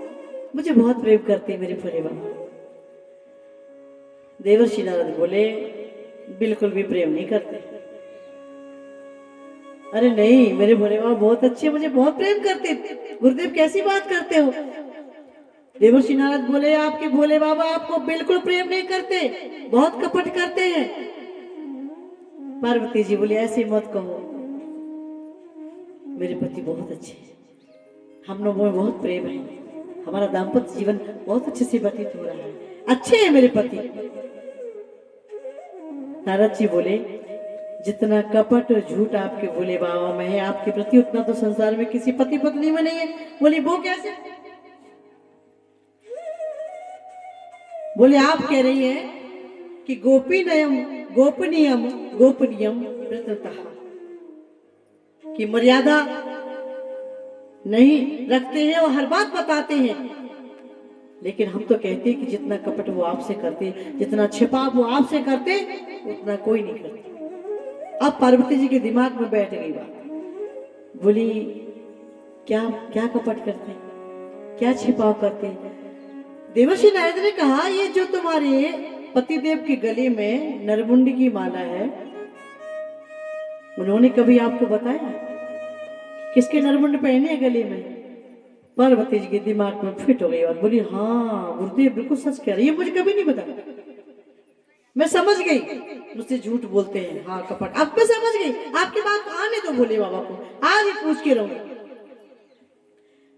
मुझे बहुत प्रेम करते हैं मेरे भोले बाबा। देवर्षि नारद बोले, बिल्कुल भी प्रेम नहीं करते। अरे नहीं, मेरे भोले बाबा बहुत अच्छे, मुझे बहुत प्रेम करते। गुरुदेव कैसी बात करते हो? देवर्षि नारद बोले, आपके भोले बाबा आपको बिल्कुल प्रेम नहीं करते, बहुत कपट करते हैं। पार्वती जी बोले, ऐसे मत कहो, मेरे पति बहुत अच्छे हैं, हम लोगों में बहुत प्रेम है, हमारा दाम्पत्य जीवन बहुत अच्छे से व्यतीत हो रहा है, अच्छे हैं मेरे पति। नारद जी बोले, जितना कपट और झूठ आपके भोले बाबा में है आपके प्रति, उतना तो संसार में किसी पति पत्नी में नहीं है। बोले वो कैसे? बोले आप कह रही हैं कि गोपनीयम व्रततः, कि मर्यादा नहीं रखते हैं और हर बात बताते हैं, लेकिन हम तो कहते हैं कि जितना कपट वो आपसे करते, जितना छिपा वो आपसे करते, उतना कोई नहीं करते। अब पार्वती जी के दिमाग में बैठ गई बात। बोली, क्या क्या कपट करते, क्या छिपाव करते? देवर्षि नारद ने कहा, ये जो तुम्हारे पतिदेव के गले में नरमुंड की माला है, उन्होंने कभी आपको बताया किसके नरमुंड पहने हैं गले में? पार्वती जी के दिमाग में फिट हो गई और बोली, हाँ गुरुदेव बिल्कुल सच कह रही है, मुझे कभी नहीं बताया। मैं समझ गई मुझसे झूठ बोलते हैं, हाँ कपट। अब मैं समझ गई, आपकी बात आने दो भोले बाबा को, आज ही पूछ के रहूंगी।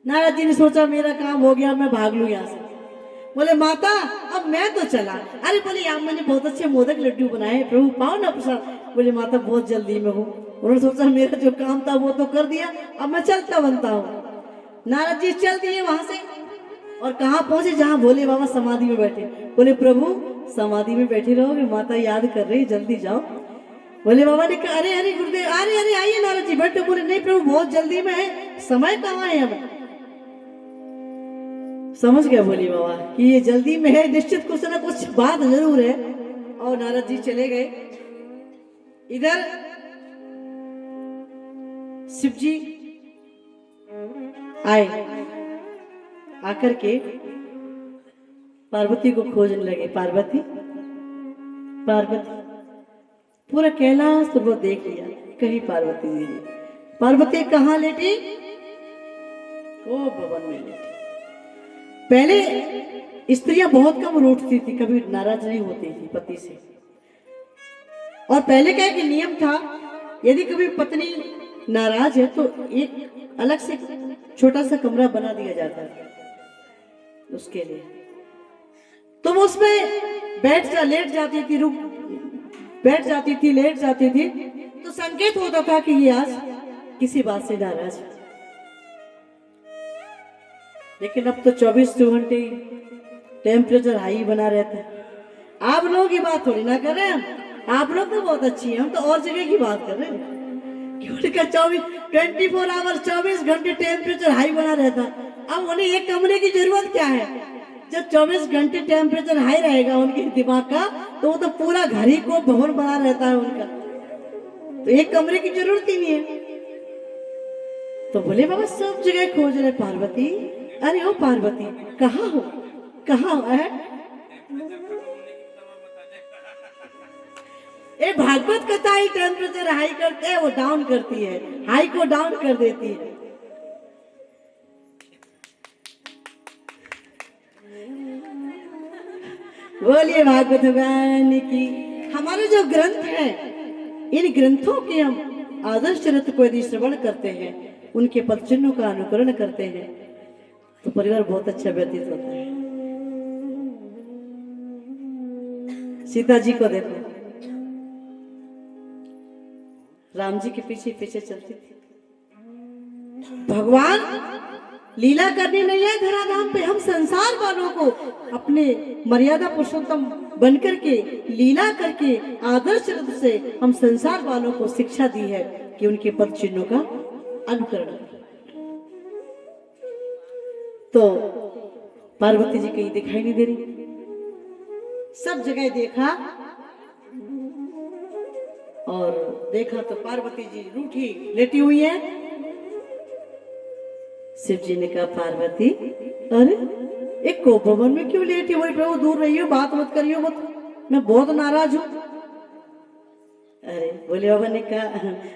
नारद जी ने सोचा मेरा काम हो गया, मैं भाग लू यहाँ से। बोले, माता अब मैं तो चला। अरे बोले, आप मैंने बहुत अच्छे मोदक लड्डू बनाए, प्रभु पाओ ना प्रसाद। बोले, माता बहुत जल्दी में हूँ। उन्होंने सोचा मेरा जो काम था वो तो कर दिया, अब मैं चलता बनता हूँ। नारद जी चल दिए वहां से और कहाँ पहुंचे? जहाँ भोले बाबा समाधि में बैठे। बोले, प्रभु समाधि में बैठे रहोगे, माता याद कर रही, जल्दी जाओ। भोले बाबा ने कहा, अरे अरे गुरुदेव, अरे अरे आइए नारद जी बैठो। बोले, नहीं प्रभु बहुत जल्दी में है, समय कहाँ है हमें। समझ गया भोले बाबा कि ये जल्दी में है, निश्चित कुछ ना कुछ बात जरूर है। और नारद जी चले गए। इधर शिव जी आए, आकर के पार्वती को खोजने लगे। पार्वती पार्वती, पूरा कैलाश तो वो देख लिया, कहीं पार्वती जी नहीं। पार्वती कहाँ लेटी? ओ भवन में लेटी। पहले स्त्रियां बहुत कम रूठती थी, कभी नाराज नहीं होती थी पति से। और पहले क्या कि नियम था, यदि कभी पत्नी नाराज है तो एक अलग से छोटा सा कमरा बना दिया जाता है उसके लिए। तो वो उसमें लेट जाती थी, बैठ जाती थी, लेट जाती थी, तो संकेत होता था कि ये आज किसी बात से नाराज है। लेकिन अब तो 24 घंटे टेम्परेचर हाई बना रहता है। आप लोगों की बात थोड़ी ना कर रहे हैं, आप लोग तो बहुत अच्छी हैं, हम तो और जगह की बात कर रहे हैं। क्योंकि 24 आवर 24 घंटे टेम्परेचर हाई बना रहता है। अब उन्हें एक कमरे की जरूरत क्या है? जब 24 घंटे टेम्परेचर हाई रहेगा उनके दिमाग का, तो वो तो पूरा घर ही को भवन बना रहता है उनका, तो एक कमरे की जरूरत ही नहीं है। तो बोले बाबा सब जगह खोज रहे पार्वती। अरे ओ पार्वती, कहाँ हो, कहाँ है? ए भागवत कथा ही टेम्परेचर हाई करते हैं, वो डाउन करती है, हाई को डाउन कर देती है। बोलिए भागवत भगवान की। हमारे जो ग्रंथ हैं, इन ग्रंथों के हम आदर्श चरित्र को यदि श्रवण करते हैं, उनके पद चिन्हों का अनुकरण करते हैं, तो परिवार बहुत अच्छा व्यतीत होता है। सीता जी को देखो, राम जी के पीछे पीछे चलती थी। भगवान लीला करनी नहीं है धराधाम पे, हम संसार वालों को अपने मर्यादा पुरुषोत्तम बनकर के लीला करके आदर्श चरित्र से हम संसार वालों को शिक्षा दी है कि उनके पद चिन्हों का अनुकरण करें। तो पार्वती जी कहीं दिखाई नहीं दे रही, सब जगह देखा और देखा तो पार्वती जी रूठी लेटी हुई है। शिव जी ने कहा पार्वती, अरे एक कोपवन में क्यों लेटी हुई? प्रभु दूर रहियो, बात मत करियो मत, मैं बहुत नाराज हूं। अरे बोले बाबा ने कहा,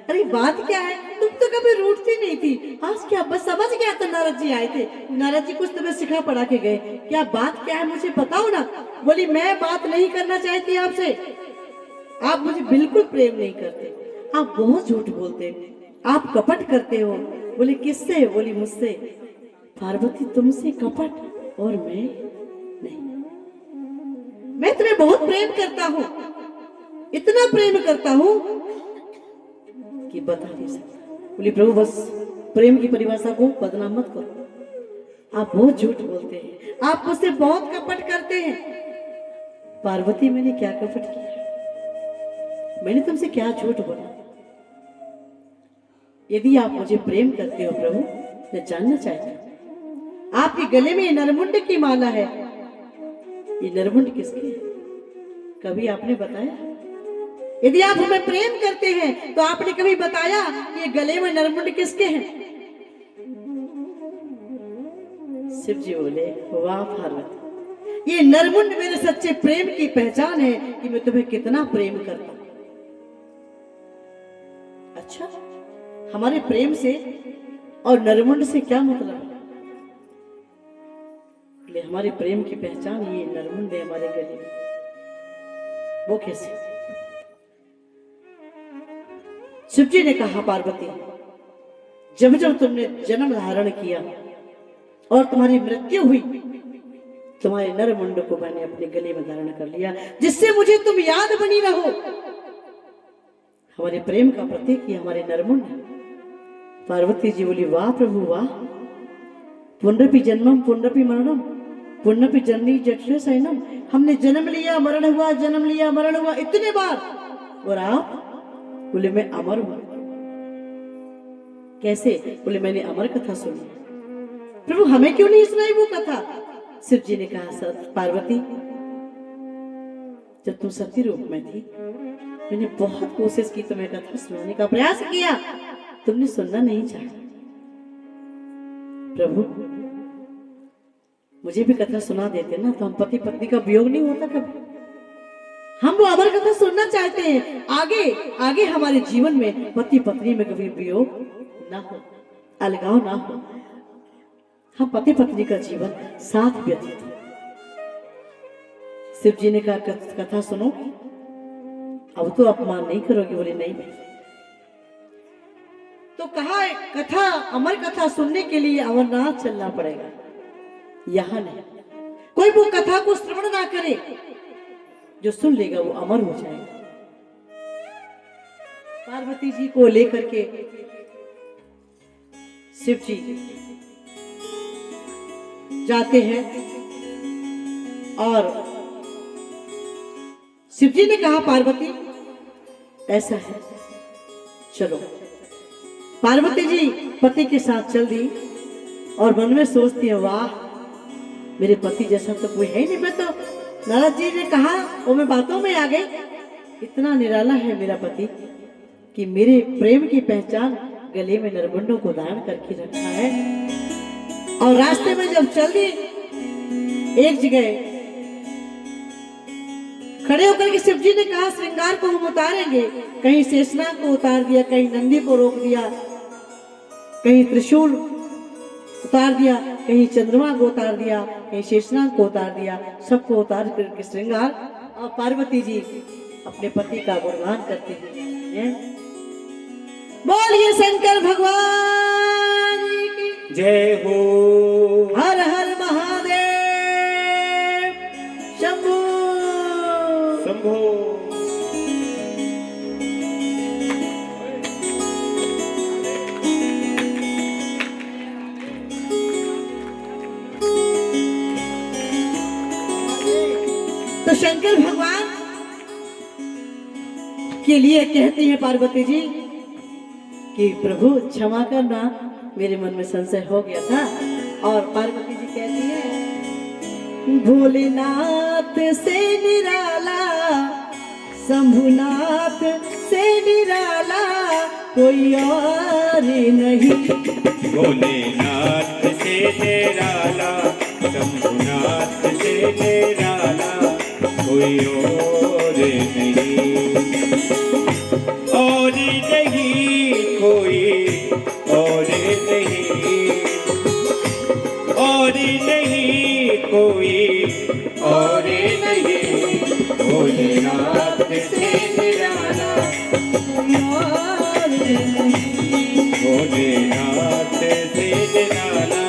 अरे बात क्या है, तुम तो कभी रूठती नहीं थी, आज क्या? बस समझ गया तो नारद जी आए थे, नारद जी कुछ तुम्हें सिखा पढ़ा के गए, क्या बात क्या है मुझे बताओ ना। बोली मैं बात नहीं करना चाहती आपसे, आप मुझे बिल्कुल प्रेम नहीं करते, आप बहुत झूठ बोलते, आप कपट करते हो। बोले किससे? बोली मुझसे। पार्वती तुमसे कपट? और मैं नहीं, मैं तुम्हें बहुत प्रेम करता हूँ, इतना प्रेम करता हूँ कि बता नहीं सकता। बोली प्रभु बस प्रेम की परिभाषा को बदनाम मत करो, आप बहुत झूठ बोलते हैं, आप मुझसे बहुत कपट करते हैं। पार्वती मैंने क्या कपट किया? मैंने तुमसे क्या झूठ बोला? यदि आप मुझे प्रेम करते हो प्रभु, मैं जानना चाहता हूं, आपके गले में नरमुंड की माला है, ये नरमुंड किसकी है? कभी आपने बताया? यदि आप हमें प्रेम करते हैं तो आपने कभी बताया कि ये गले में नरमुंड किसके हैं? शिव जी बोले वाह पार्वती, ये नरमुंड मेरे सच्चे प्रेम की पहचान है कि मैं तुम्हें कितना प्रेम करता हूं। अच्छा, हमारे प्रेम से और नरमुंड से क्या मतलब है? हमारे प्रेम की पहचान ये नरमुंड है हमारे गले में, वो कैसे? शिव जी ने कहा पार्वती, जब जब तुमने जन्म धारण किया और तुम्हारी मृत्यु हुई, तुम्हारे नरमुंड को मैंने अपने गले में धारण कर लिया, जिससे मुझे तुम याद बनी रहो। हमारे प्रेम का प्रतीक ही हमारे नरमुंड। पार्वती जी बोली वाह प्रभु वाह, पुनरपि जन्मम पुनरपि मरणम पुनरपि जननी जठरे शयनम। हमने जन्म लिया मरण हुआ, जन्म लिया मरण हुआ, इतने बार, और आप? बोले मैं अमर हूं। कैसे? बोले मैंने अमर कथा सुनी। प्रभु हमें क्यों नहीं सुनाई वो कथा? शिव जी ने कहा पार्वती जब तुम सती रूप में थी, मैंने बहुत कोशिश की, तुम्हें कथा सुनाने का प्रयास किया, तुमने सुनना नहीं चाहा। प्रभु, मुझे भी कथा सुना देते ना, तो हम पति पत्नी का वियोग नहीं होता कभी। हम वो अमर कथा सुनना चाहते हैं, आगे आगे हमारे जीवन में पति पत्नी में कभी वियोग ना हो, अलगाव ना हो, हम पति पत्नी का जीवन साथ व्यतीत हो। शिव जी ने कहा कथा सुनो, अब तो अपमान नहीं करोगे? बोले नहीं भाई। तो कहा कथा, अमर कथा सुनने के लिए अमरनाथ चलना पड़ेगा, यहां नहीं। कोई वो कथा को श्रवण ना करे, जो सुन लेगा वो अमर हो जाएगा। पार्वती जी को लेकर के शिव जी जाते हैं और शिव जी ने कहा पार्वती ऐसा है, चलो। पार्वती जी पति के साथ चल दी और मन में सोचती है, वाह मेरे पति जैसा तो कोई है ही नहीं। मैं तो, नारद जी ने कहा वो मैं बातों में आ गई, इतना निराला है मेरा पति कि मेरे प्रेम की पहचान गले में नरमुंडों को धारण करके रखा है। और रास्ते में जब चल दी, एक जगह खड़े होकर के शिव जी ने कहा श्रृंगार को हम उतारेंगे। कहीं शेषनाग को उतार दिया, कहीं नंदी को रोक दिया, कहीं त्रिशूल उतार दिया, कहीं चंद्रमा को उतार दिया, कहीं शेषनाग को उतार दिया, सबको उतार करके श्रृंगार। और पार्वती जी अपने पति का गुणगान करते हैं। बोलिए शंकर भगवान की जय हो। हर हर महादेव शंभू शंभो। तो शंकर भगवान के लिए कहती है पार्वती जी कि प्रभु क्षमा करना, मेरे मन में संशय हो गया था। और पार्वती जी कहती है, भोलेनाथ से निराला, शंभुनाथ से निराला कोई और नहीं। भोलेनाथ से निराला, शंभुनाथ से निराला कोई और नहीं। और नहीं कोई और नहीं, और नहीं कोई और नहीं। भोलेनाथ से निराला, भोलेनाथ से निराला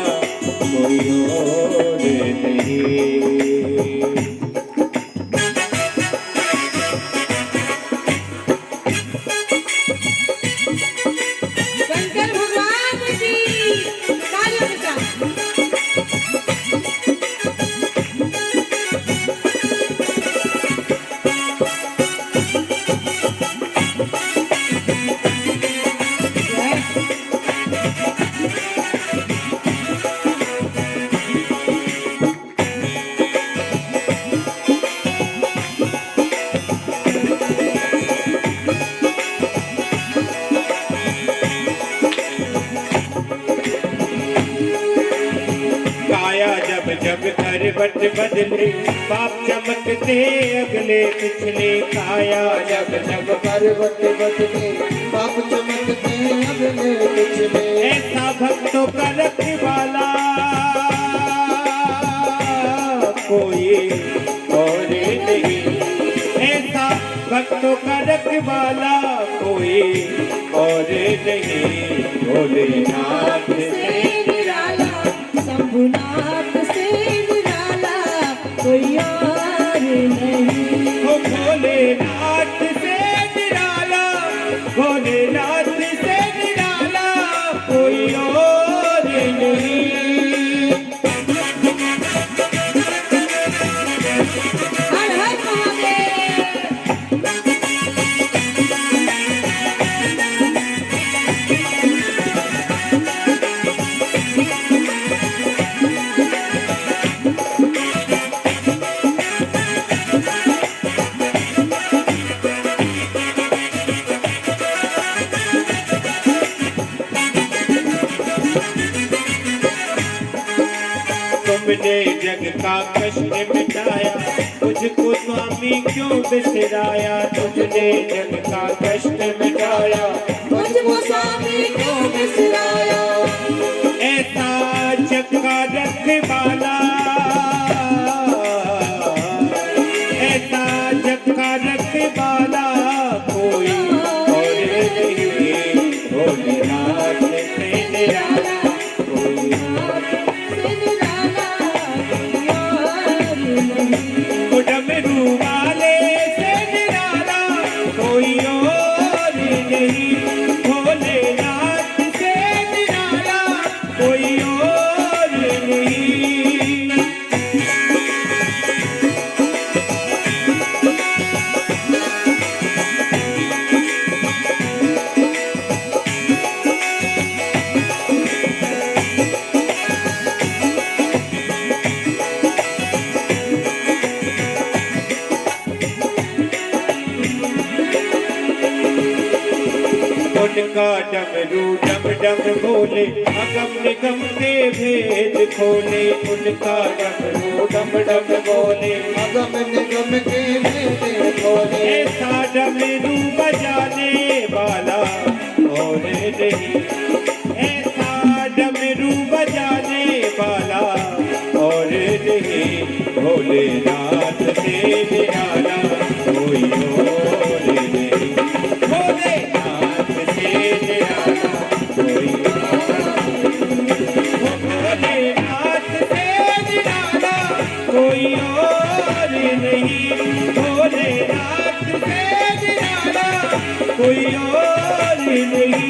कोई और नहीं। शंकर भगवान की तालियों के साथ। जब करवट बदले पाप चमकते अगले पिछले। काया जब जब करवट बदले पाप चमकते अगले पिछले। ऐसा भक्तों का रखवाला कोई और नहीं। ऐसा भक्तों का रखवाला कोई और नहीं। भोलेनाथ से निराला, शंभुनाथ से निराला कोई और नहीं। ओ भोलेनाथ से निराला, भोलेनाथ से निराला कोई और नहीं। हर हर महादेव। तुमने जग का कष्ट मिटाया, मुझको स्वामी क्यों बिसराया। तुमने जग का कष्ट मिटाया, मुझको स्वामी क्यों बिसराया। ऐसा जग का रखवाला, ऐसा जग का रखवाला कोई और नहीं। भोलेनाथ से निराला कोई डमरू वाले से निराला कोई और नहीं। भोलेनाथ से निराला कोई और नहीं। उनका डमरू डम डम बोले, अगम निगम के भेद खोले। उनका डमरू डम डम बोले, अगम निगम के भेद खोले। ऐसा डमरू बजाने वाला और नहीं। ऐसा डमरू बजाने वाला और नहीं। भोलेनाथ से निराला कोई और नहीं। भोलेनाथ से निराला कोई भोलेनाथ से निराला कोई और नहीं। भोलेनाथ से निराला कोई और नहीं।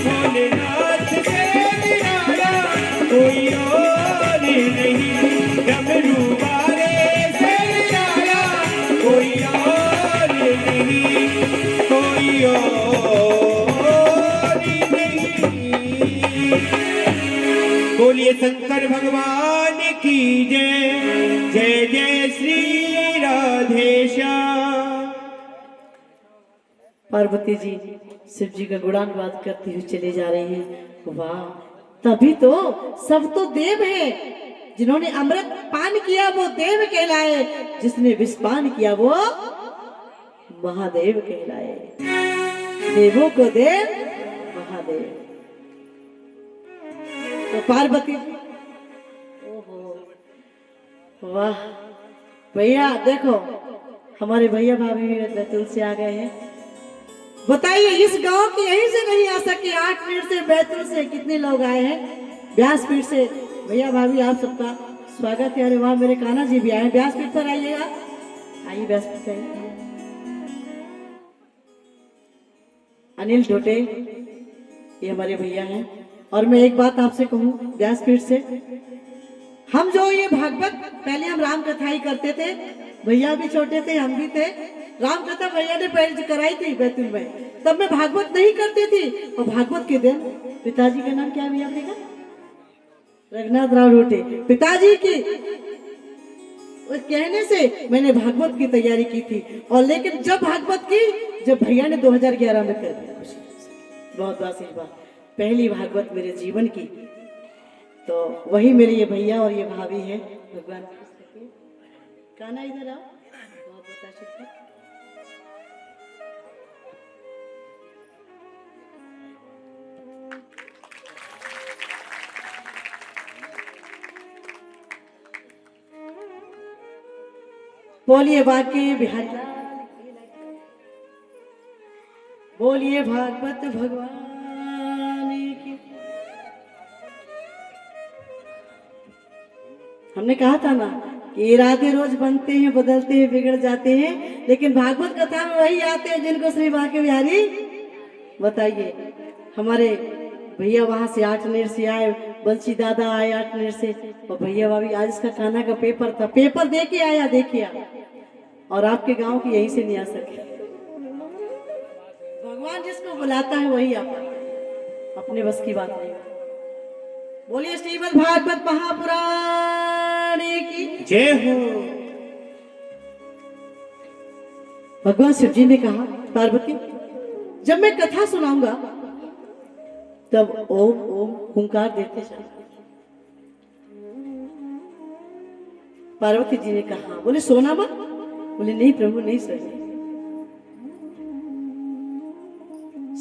भोलेनाथ से निराला कोई और नहीं। डमरू वाले से निराला कोई और नहीं। कोई और नहीं। बोलिए शंकर भगवान की जय। जय जय श्री राधेश्याम। पार्वती जी शिव जी का गुणानुवाद करती हुई चले जा रही हैं। वाह, तभी तो सब तो देव है। जिन्होंने अमृत पान किया वो देव कहलाए, जिसने विषपान किया वो महादेव कहलाए। देवों को देव महादेव। तो पार्वती जी, ओहो वाह भैया, देखो हमारे भैया भाभी भी बैतूल से आ गए हैं। बताइए इस गांव की यहीं से नहीं आ सके, 8 मिनट से बैतूल से कितने लोग आए हैं व्यासपीठ से। भैया भाभी आप सबका स्वागत है। अरे वहां मेरे कान्हा जी भी आए हैं, व्यासपीठ पर आइएगा। आइए व्यासपीठ आइए। अनिल ढोटे ये हमारे भैया हैं। और मैं एक बात आपसे कहूं व्यासपीठ से, हम जो ये भागवत पहले हम राम कथा ही करते थे, भैया भी छोटे थे हम भी थे। राम कथा भैया ने पहले कराई थी बैतूल में, तब मैं भागवत नहीं करती थी। और भागवत के दिन पिताजी का नाम क्या है भैया आपने कहा? रघुनाथ राव ढोटे। पिताजी की उस कहने से मैंने भागवत की तैयारी की थी। और लेकिन जब भागवत की, जब भैया ने 2011 में कर दिया, बहुत आशीर्वाद। पहली भागवत मेरे जीवन की, तो वही मेरे ये भैया और ये भाभी है। भगवान कान्हा इधर आओ, बहुत बहुत आशीर्वाद। बोलिए बाकी बिहारी लाल की जय। बोलिए भागवत भगवान की। हमने कहा था ना कि इरादे रोज बनते हैं, बदलते हैं, बिगड़ जाते हैं, लेकिन भागवत कथा में वही आते हैं जिनको श्री बांके बिहारी। बताइए हमारे भैया वहां से 8 से आए, बंसी दादा आए 8 से, और भैया भाभी आज इसका कान्हा का पेपर था, पेपर दे के आया, देखिए। और आपके गांव की यहीं से नहीं आ सके। भगवान जिसको बुलाता है वही आता है, अपने बस की बात नहीं। बोलिए श्रीमद् भागवत महापुराण की जय हो। भगवान शिव जी ने कहा, पार्वती जब मैं कथा सुनाऊंगा तब ओम ओम हुंकार देते जाओ। पार्वती जी ने कहा, बोले सोना मत। बोले नहीं प्रभु, नहीं सोएंगे।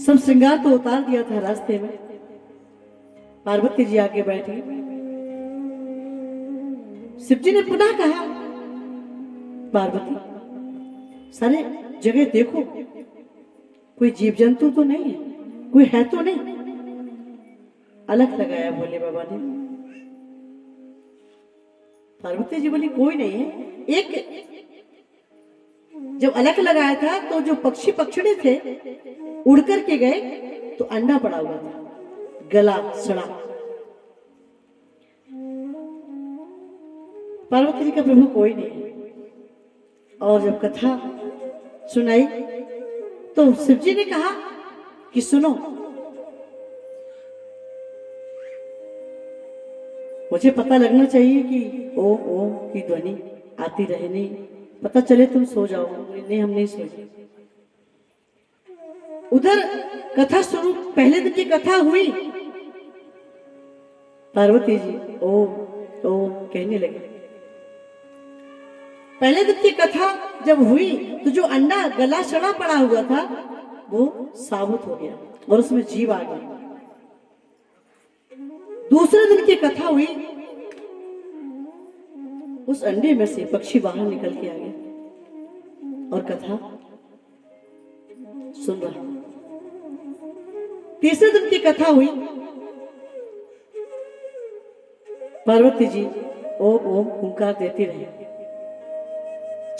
सब श्रृंगार तो उतार दिया था रास्ते में। पार्वती जी आगे बैठी। शिव जी ने पुनः कहा, पार्वती सारे जगह देखो, कोई जीव जंतु तो नहीं है, कोई है तो नहीं। अलग लगाया भोले बाबा ने। पार्वती जी बोली कोई नहीं है। एक जब अलग लगाया था तो जो पक्षी पक्षिणी थे उड़ करके गए तो अंडा पड़ा हुआ था, गला सड़ा। पार्वती जी का प्रभु कोई नहीं है। और जब कथा सुनाई तो शिव जी ने कहा कि सुनो, मुझे पता लगना चाहिए कि ओम ओम की ध्वनि आती रहे, नहीं पता चले तुम सो जाओ। नहीं हम नहीं सोए। उधर कथा शुरू, पहले दिन की कथा हुई। पार्वती जी ओम ओम कहने लगे। पहले दिन की कथा जब हुई तो जो अंडा गला सड़ा पड़ा हुआ था वो साबुत हो गया और उसमें जीव आ गया। दूसरे दिन की कथा हुई, उस अंडे में से पक्षी बाहर निकल के आ गया और कथा सुन रहा। तीसरे दिन की कथा हुई, पार्वती जी ओम ओम हुंकार देती रही।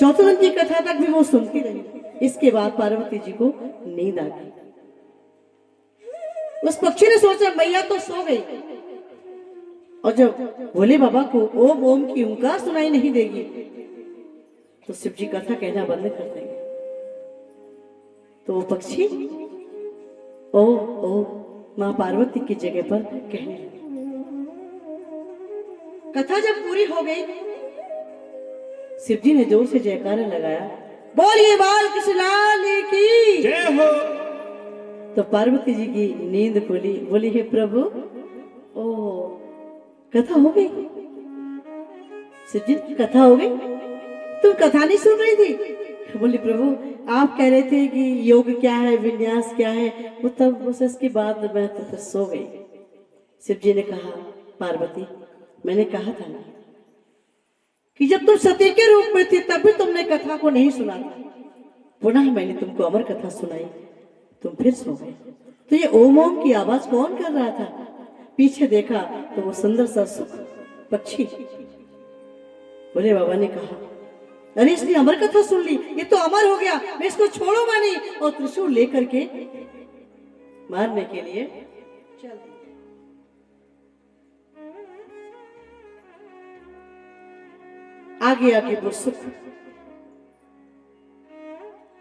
चौथे दिन की कथा तक भी वो सुनती रही। इसके बाद पार्वती जी को नींद आ गई। उस पक्षी ने सोचा मैया तो सो गई, और जब भोले बाबा को ओम ओम की हुंकार सुनाई नहीं देगी तो शिव जी कथा कहना बंद कर देंगे। तो वो पक्षी ओम ओम मां पार्वती की जगह पर कहने लगे। कथा जब पूरी हो गई, शिव जी ने जोर से जयकारा लगाया, बोलिए बाल कृष्ण लाल की जय हो। तो पार्वती जी की नींद खुली। बोली हे प्रभु, ओ कथा हो गई। शिव जी की कथा हो गई, तुम कथा नहीं सुन रही थी। बोली प्रभु आप कह रहे थे कि योग क्या है, विन्यास क्या है, वो तब बस इसके बाद मैं तो फिर सो गई। शिव जी ने कहा, पार्वती मैंने कहा था ना कि जब तुम सती के रूप में थी तब भी तुमने कथा को नहीं सुना था। पुनः मैंने तुमको अमर कथा सुनाई, तुम फिर सो गए। तो ये ओम ओम की आवाज कौन कर रहा था? पीछे देखा तो वो सुंदर सा सुख पक्षी। भोले बाबा ने कहा, अरे इसने अमर कथा सुन ली, ये तो अमर हो गया, मैं इसको छोड़ूंगा नहीं। और त्रिशूल लेकर के मारने के लिए चल। आगे आगे वो सुख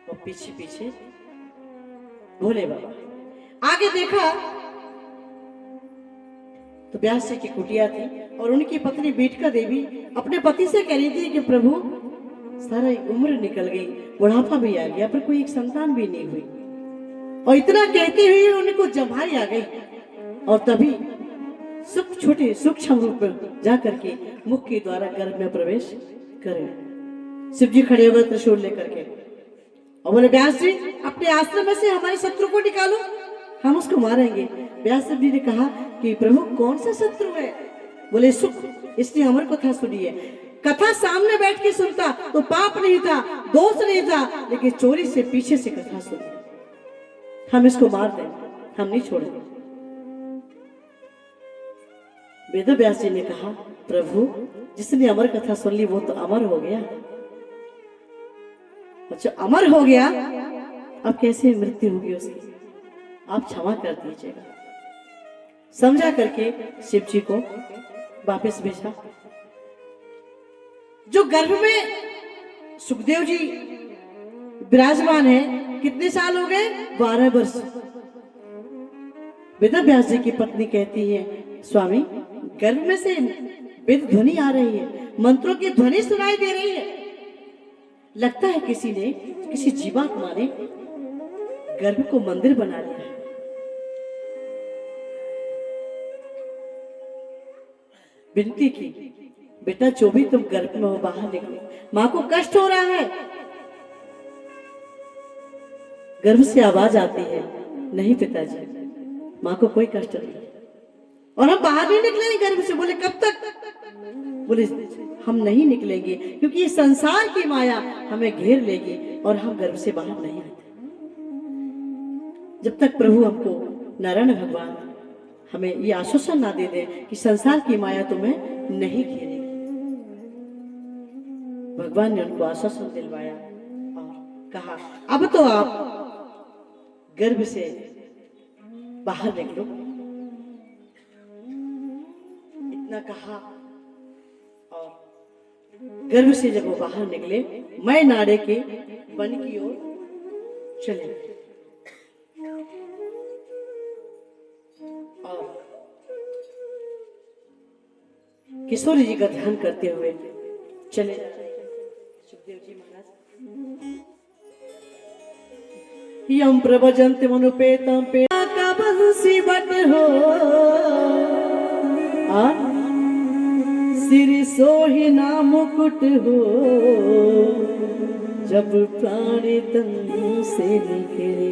और पीछे पीछे भोले बाबा। आगे देखा तो व्यास जी की कुटिया थी और उनकी पत्नी बीटका देवी अपने पति से कह रही थी कि प्रभु सारा उम्र निकल गई, बुढ़ापा भी आ गया, पर कोई एक संतान भी नहीं हुई। और इतना कहते हुए उनको जमाई आ गई। और तभी छोटे सूक्ष्म रूप में जाकर के मुख के द्वारा गर्भ में प्रवेश करे। शिव जी खड़े हो गए त्रिशूल लेकर के और बोले, व्यास जी अपने आश्रम में से हमारे शत्रु को निकालो, हम उसको मारेंगे। व्यास जी ने कहा कि प्रभु कौन सा शत्रु है? बोले सुख, इसने अमर कथा सुनी है। कथा सामने बैठ के सुनता तो पाप नहीं था, दोष नहीं था, लेकिन चोरी से पीछे से कथा सुनी। हम इसको मार देंगे, हम नहीं छोड़ेंगे। वेद व्यास जी ने कहा, प्रभु जिसने अमर कथा सुन ली वो तो अमर हो गया। अच्छा अमर हो गया, अब कैसे मृत्यु होगी उसकी? आप क्षमा कर दीजिएगा। समझा करके शिव जी को वापस भेजा। जो गर्भ में सुखदेव जी विराजमान है, कितने साल हो गए? 12 वर्ष। वेद व्यास जी की पत्नी कहती है, स्वामी गर्भ में से वेद ध्वनि आ रही है, मंत्रों की ध्वनि सुनाई दे रही है। लगता है किसी जीवात्मा ने गर्भ को मंदिर बना लिया है। विनती की, बेटा जो भी तुम गर्भ में हो बाहर निकलो, माँ को कष्ट हो रहा है। गर्भ से आवाज आती है, नहीं पिताजी माँ को कोई कष्ट नहीं, और हम बाहर नहीं निकलेंगे गर्भ से। बोले कब तक? बोले हम नहीं निकलेंगे क्योंकि ये संसार की माया हमें घेर लेगी और हम गर्भ से बाहर नहीं आते जब तक प्रभु हमको नारायण भगवान हमें ये आश्वासन ना दे दे कि संसार की माया तुम्हें नहीं घेरेगी। भगवान ने उनको आश्वासन दिलवाया और कहा अब तो आप गर्भ से बाहर निकलो। इतना कहा और गर्भ से जब वो बाहर निकले, मैं नाड़े के वन की ओर चले और किशोर जी का ध्यान करते हुए चले। सुखदेव जी महाराज यम प्रभजंत मनुपेतम पेटा का बंसी बट हो सिर सोहि ना मुकुट हो जब प्राण तन से निकले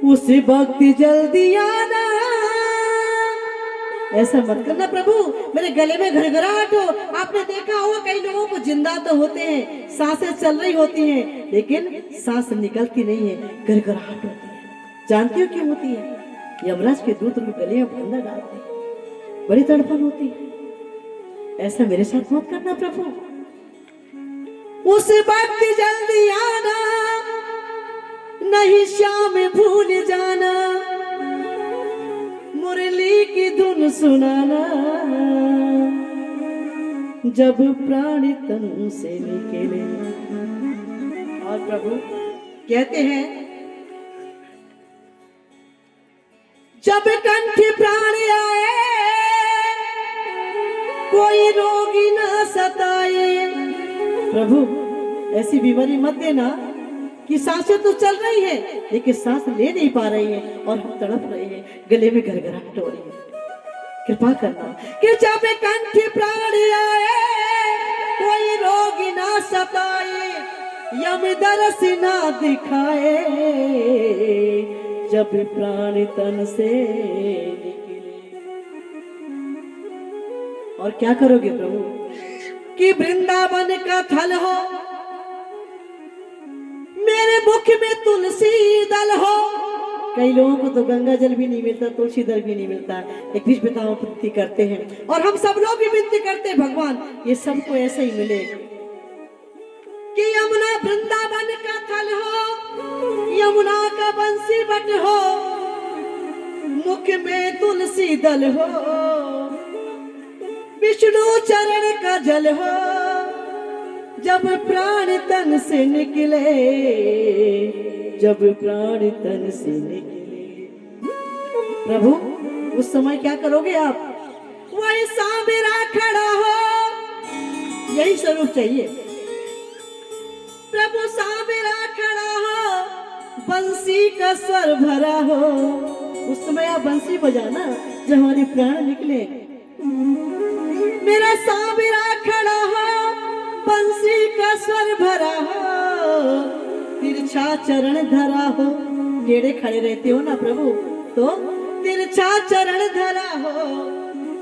उस वक्त जल्दी आना। ऐसा मत करना प्रभु, मेरे गले में घड़घड़ाहट हो। आपने देखा होगा कई लोगों को जिंदा तो होते हैं, सांसें चल रही होती हैं, लेकिन सांस निकलती नहीं है, घड़घड़ाहट होती है। जानती हो क्यों होती है? यमराज के दूत उनके गले में फंदा डालते हैं, बड़ी तड़पन होती है। ऐसा मेरे साथ मत करना प्रभु। उस वक्त जल्दी आना, नहीं शाम भूल जाना, मुरली की धुन सुनाना जब प्राण तन से निकले। और प्रभु कहते हैं जब कंठ प्राण आए कोई रोगी ना सताए। प्रभु ऐसी बीमारी मत देना कि सांसें तो चल रही है लेकिन सांस ले नहीं पा रही है और हम तड़प रहे हैं, गले में घरघराहट हो रही है। कृपा करना कि जब कंठ प्राण आए कोई रोगी ना सताए, यम दरस ना दिखाए जब प्राण तन से निकले। और क्या करोगे प्रभु कि वृंदावन का थल हो, मेरे मुख में तुलसी दल हो। कई लोगों को तो गंगा जल भी नहीं मिलता, तुलसी दल भी नहीं मिलता। एक बीच पिताओं विनती करते हैं और हम सब लोग भी विनती करते हैं भगवान ये सबको ऐसे ही मिले कि यमुना वृंदावन का थल हो, यमुना का बंसी बट हो, मुख में तुलसी दल हो, विष्णु चरण का जल हो, जब प्राण तन से निकले, जब प्राण तन से निकले। प्रभु उस समय क्या करोगे आप? वही सामरा खड़ा हो, यही स्वरूप चाहिए। प्रभु सामरा खड़ा हो, बंसी का स्वर भरा हो। उस समय आप बंसी बजाना जब हमारे प्राण निकले। मेरा सामरा खड़ा हो, बंसी का स्वर भरा हो, तिरछा चरण धरा हो। टेढ़े खड़े रहते हो ना प्रभु, तो तिरछा चरण धरा हो,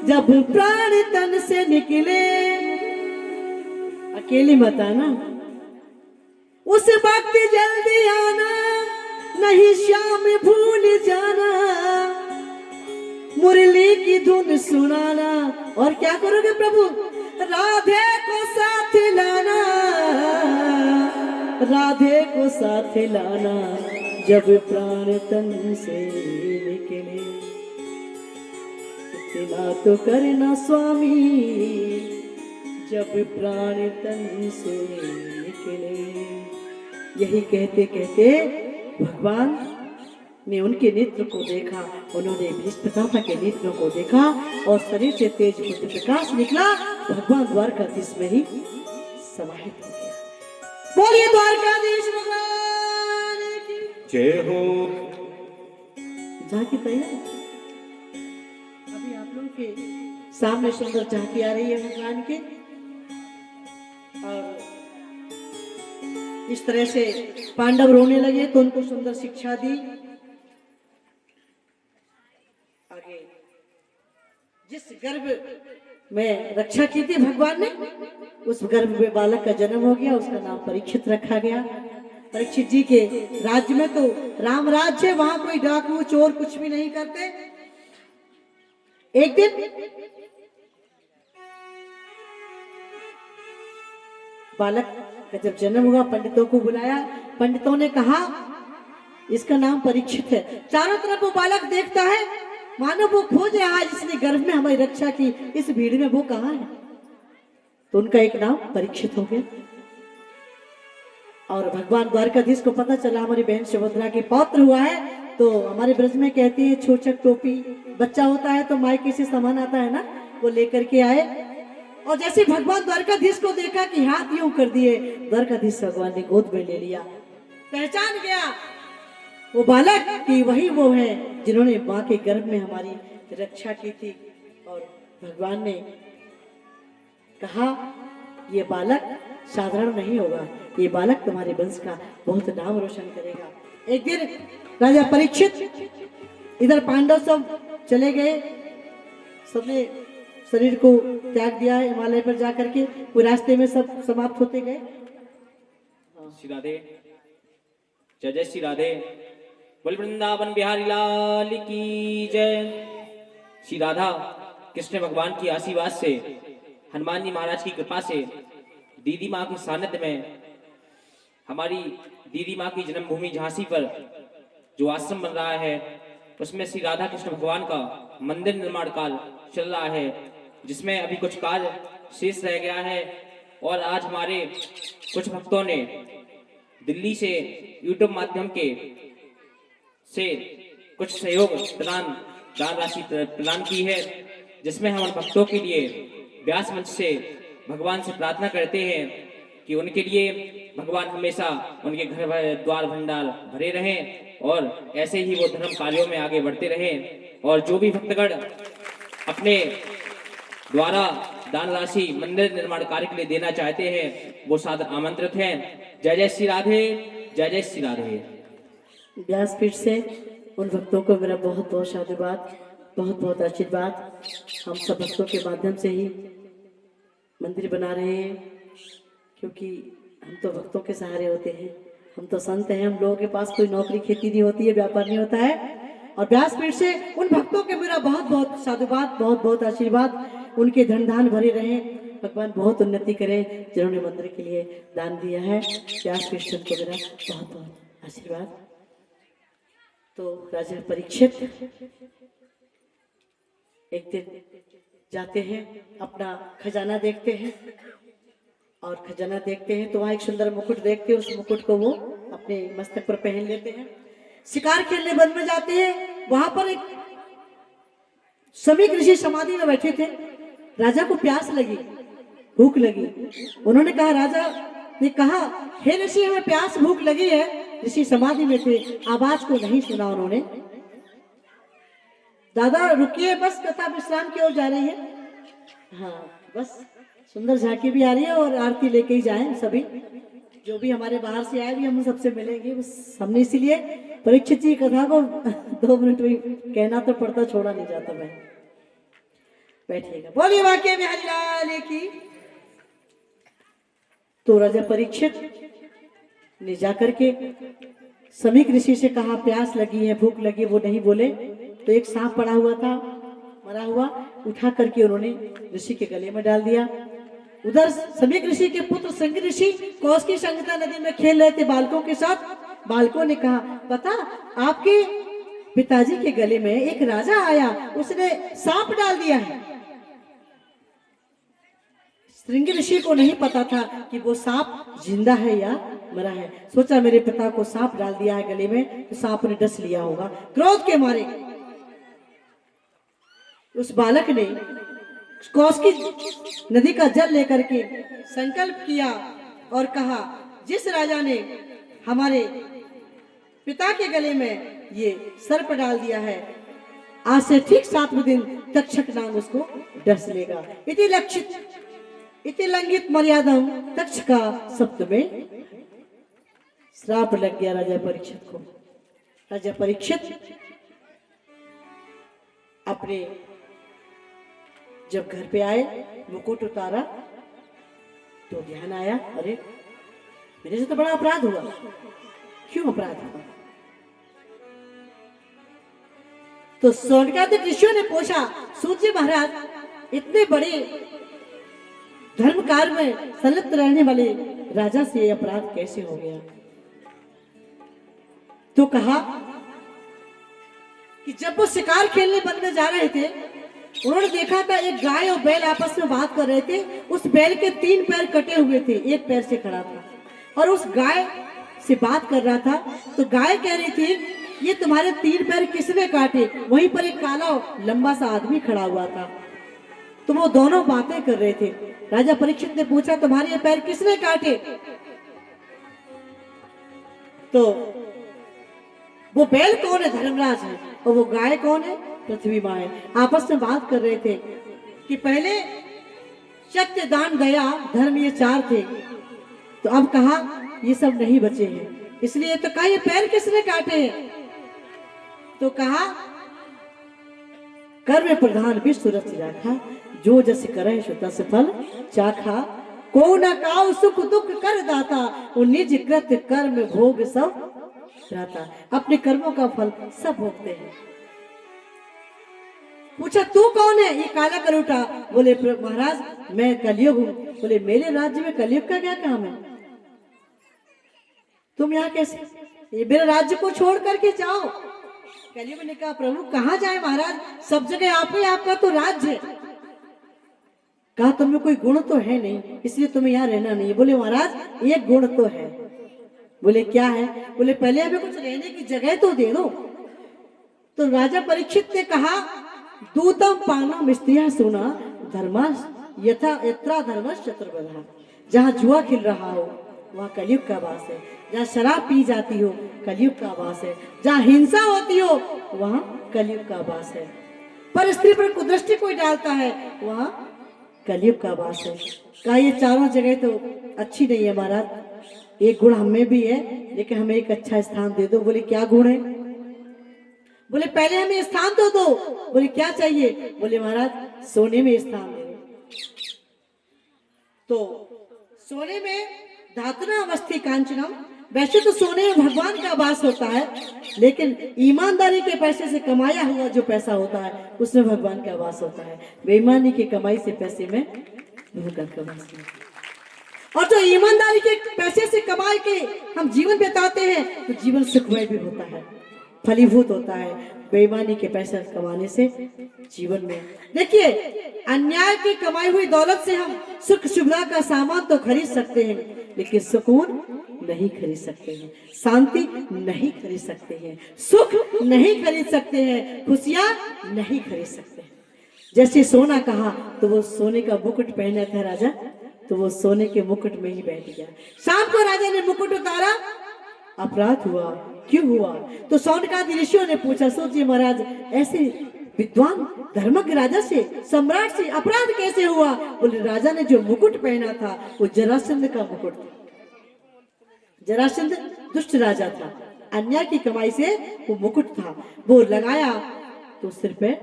जब प्राण तन से निकले। अकेले मत आना, उस वक्त जल्दी आना, नहीं शाम भूल जाना, मुरली की धुन सुनाना। और क्या करोगे प्रभु? राधे को साथ लाना, राधे को साथ लाना, जब प्राण तन से निकले। इतना तो करना स्वामी, जब प्राण तन से निकले। यही कहते कहते भगवान ने उनके नेत्र को देखा, उन्होंने भीष्मपितामह के नेत्रों को देखा और शरीर से तेज पुत्र प्रकाश निकला। भगवान द्वारकाधीश में ही समाहित हो गया। बोलिए द्वारकाधीश भगवान की जय हो। जा की तैयार अभी के सामने सुंदर झांकी आ रही है भगवान की। और इस तरह से पांडव रोने लगे तो उनको सुंदर शिक्षा दी। आगे जिस गर्भ में रक्षा की थी भगवान ने, उस गर्भ में बालक का जन्म हो गया, उसका नाम परीक्षित रखा गया। परीक्षित जी के राज्य में तो राम राज्य है, वहां कोई डाकू चोर कुछ भी नहीं करते। एक दिन बालक का जब जन्म हुआ, पंडितों को बुलाया। पंडितों ने कहा इसका नाम परीक्षित है। चारों तरफ वो बालक देखता है, मानो वो खोज रहा है जिसने गर्भ में हमारी रक्षा की, इस भीड़ में वो कहाँ है। तो उनका एक नाम परीक्षित हो गया। और भगवान द्वारकाधीश को पता चला हमारी बहन सुभद्रा के पौत्र हुआ है, तो हमारे ब्रज में कहती है छोचक टोपी, बच्चा होता है तो मायके से सामान आता है ना, वो लेकर के आए। और जैसे भगवान द्वारकाधीश को देखा कि हाथ यूं कर दिए, द्वारकाधीश भगवान ने गोद में ले लिया। पहचान गया वो बालक कि वही वो है जिन्होंने माँ के गर्भ में हमारी रक्षा की थी। और भगवान ने कहा ये बालक साधारण नहीं होगा, ये बालक तुम्हारे वंश का बहुत नाम रोशन करेगा। एक दिन राजा परीक्षित इधर पांडव सब चले गए, सबने शरीर को त्याग दिया है हिमालय पर जाकर के, वो रास्ते में सब समाप्त होते गए। श्री राधे, जय जय श्री राधे। बोल वृंदावन बिहारी लाल की जय। श्री राधा कृष्ण भगवान की आशीर्वाद से, हनुमान जी महाराज की कृपा से, दीदी माँ के सानिध्य में हमारी दीदी माँ की जन्मभूमि झांसी पर जो आश्रम बन रहा है, उसमें श्री राधा कृष्ण भगवान का मंदिर निर्माण काल चल रहा है, जिसमें अभी कुछ कार्य शेष रह गया है। और आज हमारे कुछ भक्तों ने दिल्ली से यूट्यूब माध्यम के से कुछ सहयोग दान राशि प्रदान की है, जिसमें हम भक्तों के लिए व्यास मंच से भगवान से प्रार्थना करते हैं कि उनके लिए भगवान हमेशा उनके घर द्वार भंडार भरे रहें और ऐसे ही वो धर्म कार्यों में आगे बढ़ते रहें। और जो भी भक्तगण अपने द्वारा दान राशि मंदिर निर्माण कार्य के लिए देना चाहते हैं, वो सादर आमंत्रित हैं। जय जय श्री राधे, जय जय श्री राधे। व्यासपीठ से उन भक्तों को मेरा बहुत बहुत साधुवाद, बहुत बहुत आशीर्वाद। हम सब भक्तों के माध्यम से ही मंदिर बना रहे हैं, क्योंकि हम तो भक्तों के सहारे होते हैं। हम तो संत हैं, हम लोगों के पास कोई नौकरी खेती नहीं होती है, व्यापार नहीं होता है। और व्यासपीठ से उन भक्तों के मेरा बहुत बहुत साधुवाद, बहुत बहुत आशीर्वाद। उनके धन धान भरे रहे, भगवान बहुत उन्नति करे जिन्होंने मंदिर के लिए दान दिया है। व्यासपीठ से उनको मेरा बहुत बहुत आशीर्वाद। तो राजा परीक्षित एक दिन जाते हैं, अपना खजाना देखते हैं, और खजाना देखते हैं तो वहां एक सुंदर मुकुट देखते हैं। उस मुकुट को वो अपने मस्तक पर पहन लेते हैं। शिकार खेलने वन में जाते हैं, वहां पर एक समीक ऋषि समाधि में बैठे थे। राजा को प्यास लगी, भूख लगी। उन्होंने कहा, राजा ने कहा, हे ऋषि हमें प्यास भूख लगी है। ऋषि समाधि में थे, आवाज को नहीं सुना उन्होंने। दादा रुकिए, बस कथा विश्राम की ओर जा रही है। हाँ बस, सुंदर झांकी भी आ रही है और आरती लेके ही जाएं सभी। जो भी हमारे बाहर से आए भी हम सबसे मिलेंगे। बस हमने इसीलिए परीक्षित जी कथा को 2 मिनट में कहना तो पड़ता, छोड़ा नहीं जाता। मैं बैठिएगा। बोलिए वाक्य बिहारी लाल की। तो राजा परीक्षित ने जाकर के समीक ऋषि से कहा, प्यास लगी है, भूख लगी। वो नहीं बोले। तो एक सांप पड़ा हुआ था, मरा हुआ, उठा करके उन्होंने ऋषि के गले में डाल दिया। उधर समीक ऋषि के पुत्र संग ऋषि कौश की संगता नदी में खेल रहे थे बालकों के साथ। बालकों ने कहा, पता आपके पिताजी के गले में एक राजा आया, उसने सांप डाल दिया है। श्रृंग ऋषि को नहीं पता था कि वो सांप जिंदा है या मरा है। सोचा मेरे पिता को सांप डाल दिया है गले में, तो सांप ने डस लिया होगा। क्रोध के मारे उस बालक ने कौशिकी नदी का जल लेकर के संकल्प किया और कहा, जिस राजा ने हमारे पिता के गले में ये सर्प डाल दिया है, आज से ठीक 7वें दिन तक्षक नाग उसको डस लेगा। इति लक्षित इति लंघित मर्यादम तक्ष का सप्तमे श्राप लग गया राजा परीक्षित को। राजा परीक्षित अपने जब घर पे आए, मुकुट उतारा तो ध्यान आया, अरे मेरे से तो बड़ा अपराध हुआ। क्यों अपराध हुआ? तो सोनकादिक ऋषियों ने पूछा, सूर्य महाराज इतने बड़े धर्म कार्य में संलिप्त रहने वाले राजा से ये अपराध कैसे हो गया? तो कहा कि जब वो शिकार खेलने वन में जा रहे थे, उन्होंने देखा था एक गाय और बैल आपस में बात कर रहे थे। उस बैल के 3 पैर कटे हुए थे, एक पैर से खड़ा था और उस गाय से बात कर रहा था। तो गाय कह रही थी, ये तुम्हारे 3 पैर किसने काटे? वहीं पर एक काला लंबा सा आदमी खड़ा हुआ था। तो वो दोनों बातें कर रहे थे। राजा परीक्षित ने पूछा, तुम्हारे ये पैर किसने काटे? तो वो बैल कौन है? धर्मराज है। और वो गाय कौन है? पृथ्वी माँ है। आपस में बात कर रहे थे कि पहले सत्य, दान, दया, धर्म ये 4 थे, तो अब कहा ये सब नहीं बचे हैं। इसलिए तो कहा ये पैर किसने काटे हैं? तो कहा कर्म प्रधान विश्व रच राखा, जो जस करे सो तस फल चाखा, को न काऊ सुख दुख कर दाता, वो निज कृत कर्म भोग सब रहता। अपने कर्मों का फल सब भोगते हैं। पूछा तू कौन है? ये काला कलूटा। बोले महाराज मैं कलयुग हूँ। बोले मेरे राज्य में कलयुग का क्या काम है? तुम यहाँ कैसे? ये मेरे राज्य को छोड़ करके जाओ। कलयुग ने कहा प्रभु कहाँ जाए महाराज, सब जगह आप ही, आपका तो राज्य है। कहा तुम्हें कोई गुण तो है नहीं, इसलिए तुम्हें यहाँ रहना नहीं। बोले महाराज एक गुण तो है। बोले क्या है? बोले पहले हमें कुछ रहने की जगह तो दे दो। तो राजा परीक्षित ने कहा, दूतम पानम स्त्रिया सुना धर्मा यथा यत्रा धर्म चतुर्वधा। जहाँ जुआ खिल रहा हो वहाँ कलयुग का वास है। जहाँ शराब पी जाती हो कलयुग का वास है। जहाँ हिंसा होती हो वहाँ कलयुग का वास है। पर स्त्री पर कुदृष्टि कोई डालता है वहाँ कलयुग का वास है। कहा ये चारों जगह तो अच्छी नहीं है महाराज, एक गुण हमें भी है, लेकिन हमें एक अच्छा स्थान दे दो। बोले क्या गुण है? बोले पहले हमें स्थान तो दो। बोले क्या चाहिए? बोले महाराज सोने में स्थान दे। तो सोने में धातुना अवस्थी कांचनम, वैसे तो सोने में भगवान का वास होता है, लेकिन ईमानदारी के पैसे से कमाया हुआ जो पैसा होता है उसमें भगवान का वास होता है। बेईमानी की कमाई से पैसे में भगवान का वास नहीं। और जो ईमानदारी के पैसे से कमाई के हम जीवन बिताते हैं तो जीवन सुखमय भी होता है, फलीभूत होता है। बेईमानी के पैसे कमाने से जीवन में देखिए, अन्याय की कमाई हुई दौलत से हम सुख सुविधा का सामान तो खरीद सकते हैं, लेकिन सुकून नहीं खरीद सकते हैं, शांति नहीं खरीद सकते हैं, सुख नहीं खरीद सकते हैं, खुशियां नहीं खरीद सकते हैं। जैसे सोना कहा तो वो सोने का मुकुट पहना था राजा, तो वो सोने के मुकुट में ही बैठ गया। शाम को राजा ने मुकुट उतारा, अपराध हुआ। क्यों हुआ? तो शौनकादि ऋषियों ने पूछा, सोचिए महाराज ऐसे विद्वान धर्मक राजा से, सम्राट से अपराध कैसे हुआ? बोले राजा ने जो मुकुट पहना था वो जरासंध का मुकुट था। जरासंध दुष्ट राजा था, अन्याय की कमाई से वो मुकुट था, वो लगाया तो सिर पे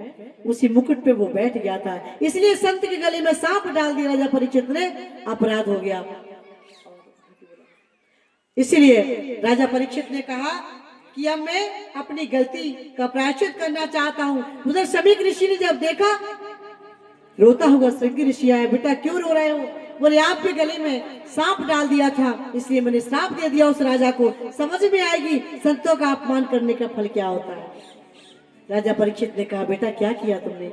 उसी मुकुट पे वो बैठ गया था। इसलिए संत के गले में सांप डाल दिया राजा परीक्षित ने, अपराध हो गया। इसीलिए राजा परीक्षित ने कहा कि अब मैं अपनी गलती का प्रायश्चित करना चाहता हूँ। उधर समीक ऋषि ने जब देखा, रोता हुआ श्रृंगी ऋषि आया, बेटा क्यों रो रहे हो? बोले आपके गले में सांप डाल दिया था, इसलिए मैंने श्राप दे दिया उस राजा को। समझ में आएगी संतों का अपमान करने का फल क्या होता है। राजा परीक्षित ने कहा, बेटा क्या किया तुमने?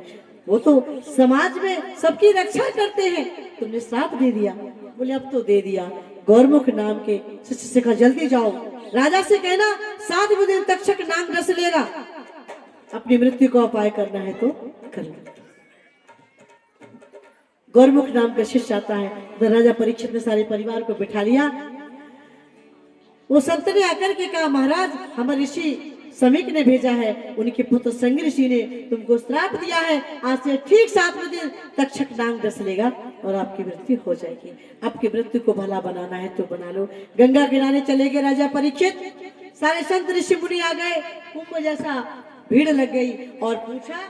वो तो समाज में सबकी रक्षा करते हैं, तुमने श्राप दे दिया। बोले अब तो दे दिया। गौरमुख नाम के शिष्य से कहा, जल्दी जाओ राजा से कहना 7वें दिन तक्षक नाग रस लेगा, अपनी मृत्यु को उपाय करना है तो कर लो। गौरमुख नाम का शिष्य आता है, तो राजा परीक्षित ने सारे परिवार को बिठा लिया। वो संत ने आकर के कहा, महाराज हमारे ऋषि समीक ने भेजा है, उनके पुत्र संग ऋषि ने तुमको श्राप दिया है, आज से ठीक 7 बजे तक्षक नाग डस लेगा और आपकी मृत्यु हो जाएगी। आपकी मृत्यु को भला बनाना है तो बना लो। गंगा किनारे चले गए राजा परीक्षित, सारे संत ऋषि मुनि आ गए, कुंभ जैसा भीड़ लग गई और पूछा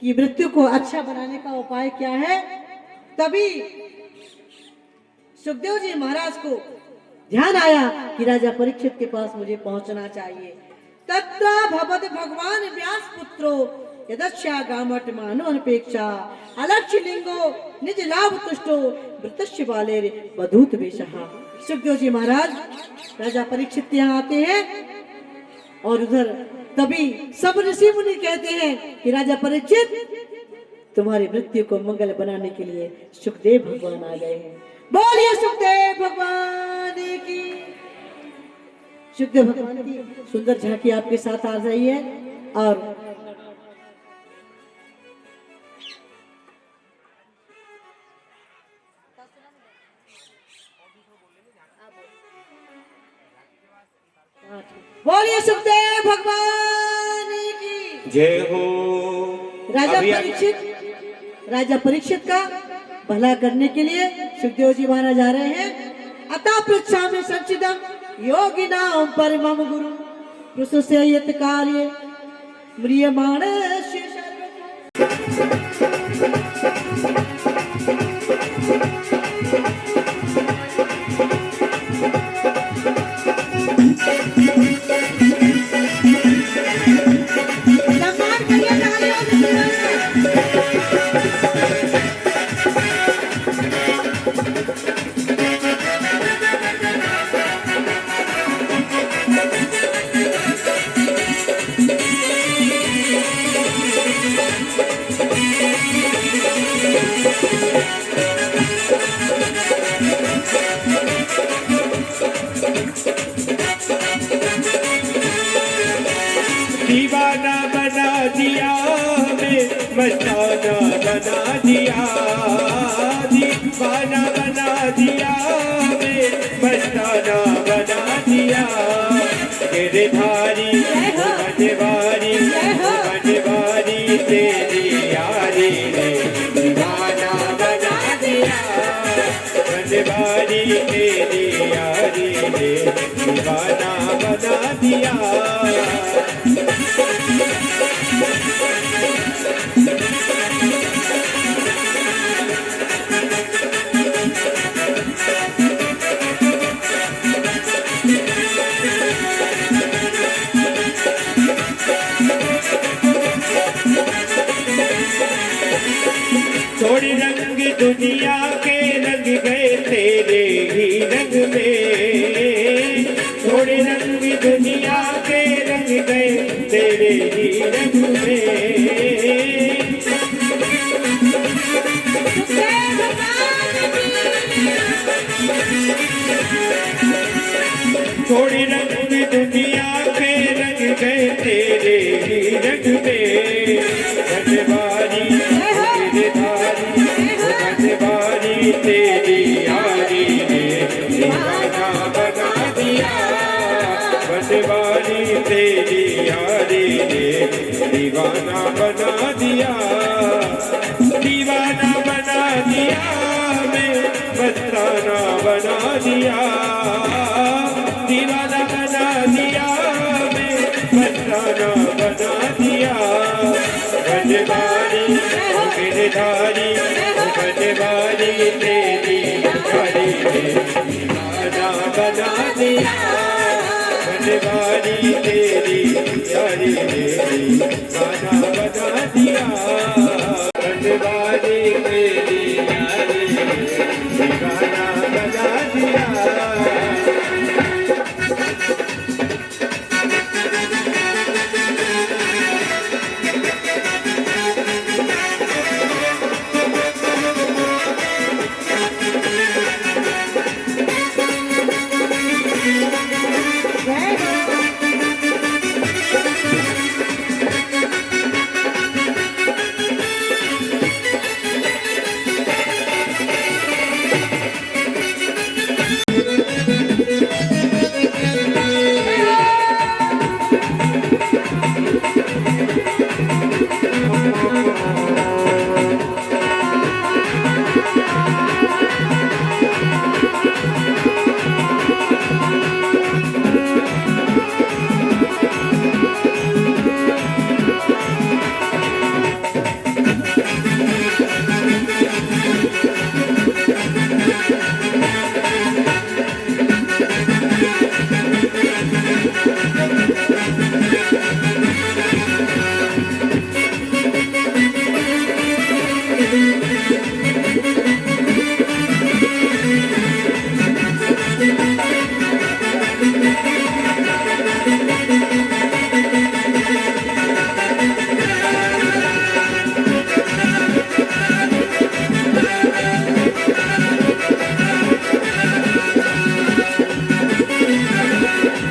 कि मृत्यु को अच्छा बनाने का उपाय क्या है। तभी सुखदेव जी महाराज को ध्यान आया कि राजा परीक्षित के पास मुझे पहुंचना चाहिए। तत्र भवत भगवान व्यास पुत्रो यदस्या गामट मानो अनपेक्षा अलक्ष्य लिंगो निज लाभ तुष्टो वृतस्य बाले वधूत वेशहा। सुखदेव जी महाराज राजा परीक्षित यहाँ आते हैं और उधर तभी सब ऋषि मुनि कहते हैं कि राजा परीक्षित तुम्हारी मृत्यु को मंगल बनाने के लिए सुखदेव भगवान आ गए हैं। बोलिए सुखदेव भगवान की। सुखदेव भगवान की सुंदर झांकी आपके साथ आ रही है और बोलिए सुखदेव भगवान की जय हो। राजा परीक्षित का भला करने के लिए सुखदेव जी महाराज जा रहे हैं। अतः पृच्छा में संचिदम योगी नाम परमम गुरु प्रसुसे यत कार्य म्रियमाण दीवाना बना दिया हमें, मस्ताना बना दिया, दीवाना बना दिया हमें, मस्ताना बना दिया। गिरधारी बनवारी बनवारी तेरी यारी ने दीवाना बना दिया, बनवारी तेरी यारी ने दीवाना बना दिया। थोड़ी रंग दुनिया के रंग गए तेरे ही रंग में, थोड़ी रंग दुनिया के रंग गए तेरे ही रंग में। थोड़ी रंग दुनिया के रंग गए तेरे ही रंग में। बनवारी बनवारी तेरी यारी ने दीवाना बना दिया, बनवारी तेरी यारी ने दीवाना बना दिया। दीवाना बना दिया हमें, मस्ताना बना दिया, दीवाना बना दिया हमें, मस्ताना बना दिया। बनवारी गिरधारी बनवारी तेरी यारी ने दीवाना बना दिया, बनवारी तेरी यारी ने दीवाना बना दिया। बनवारी तेरी यारी ने दीवाना बना दिया।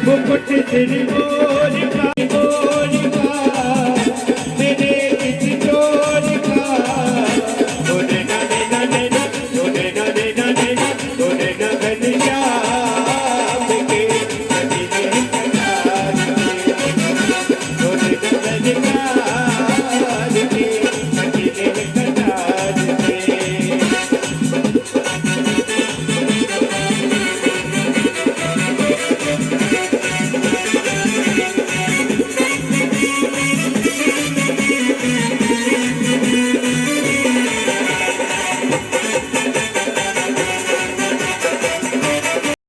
मुकुट सिर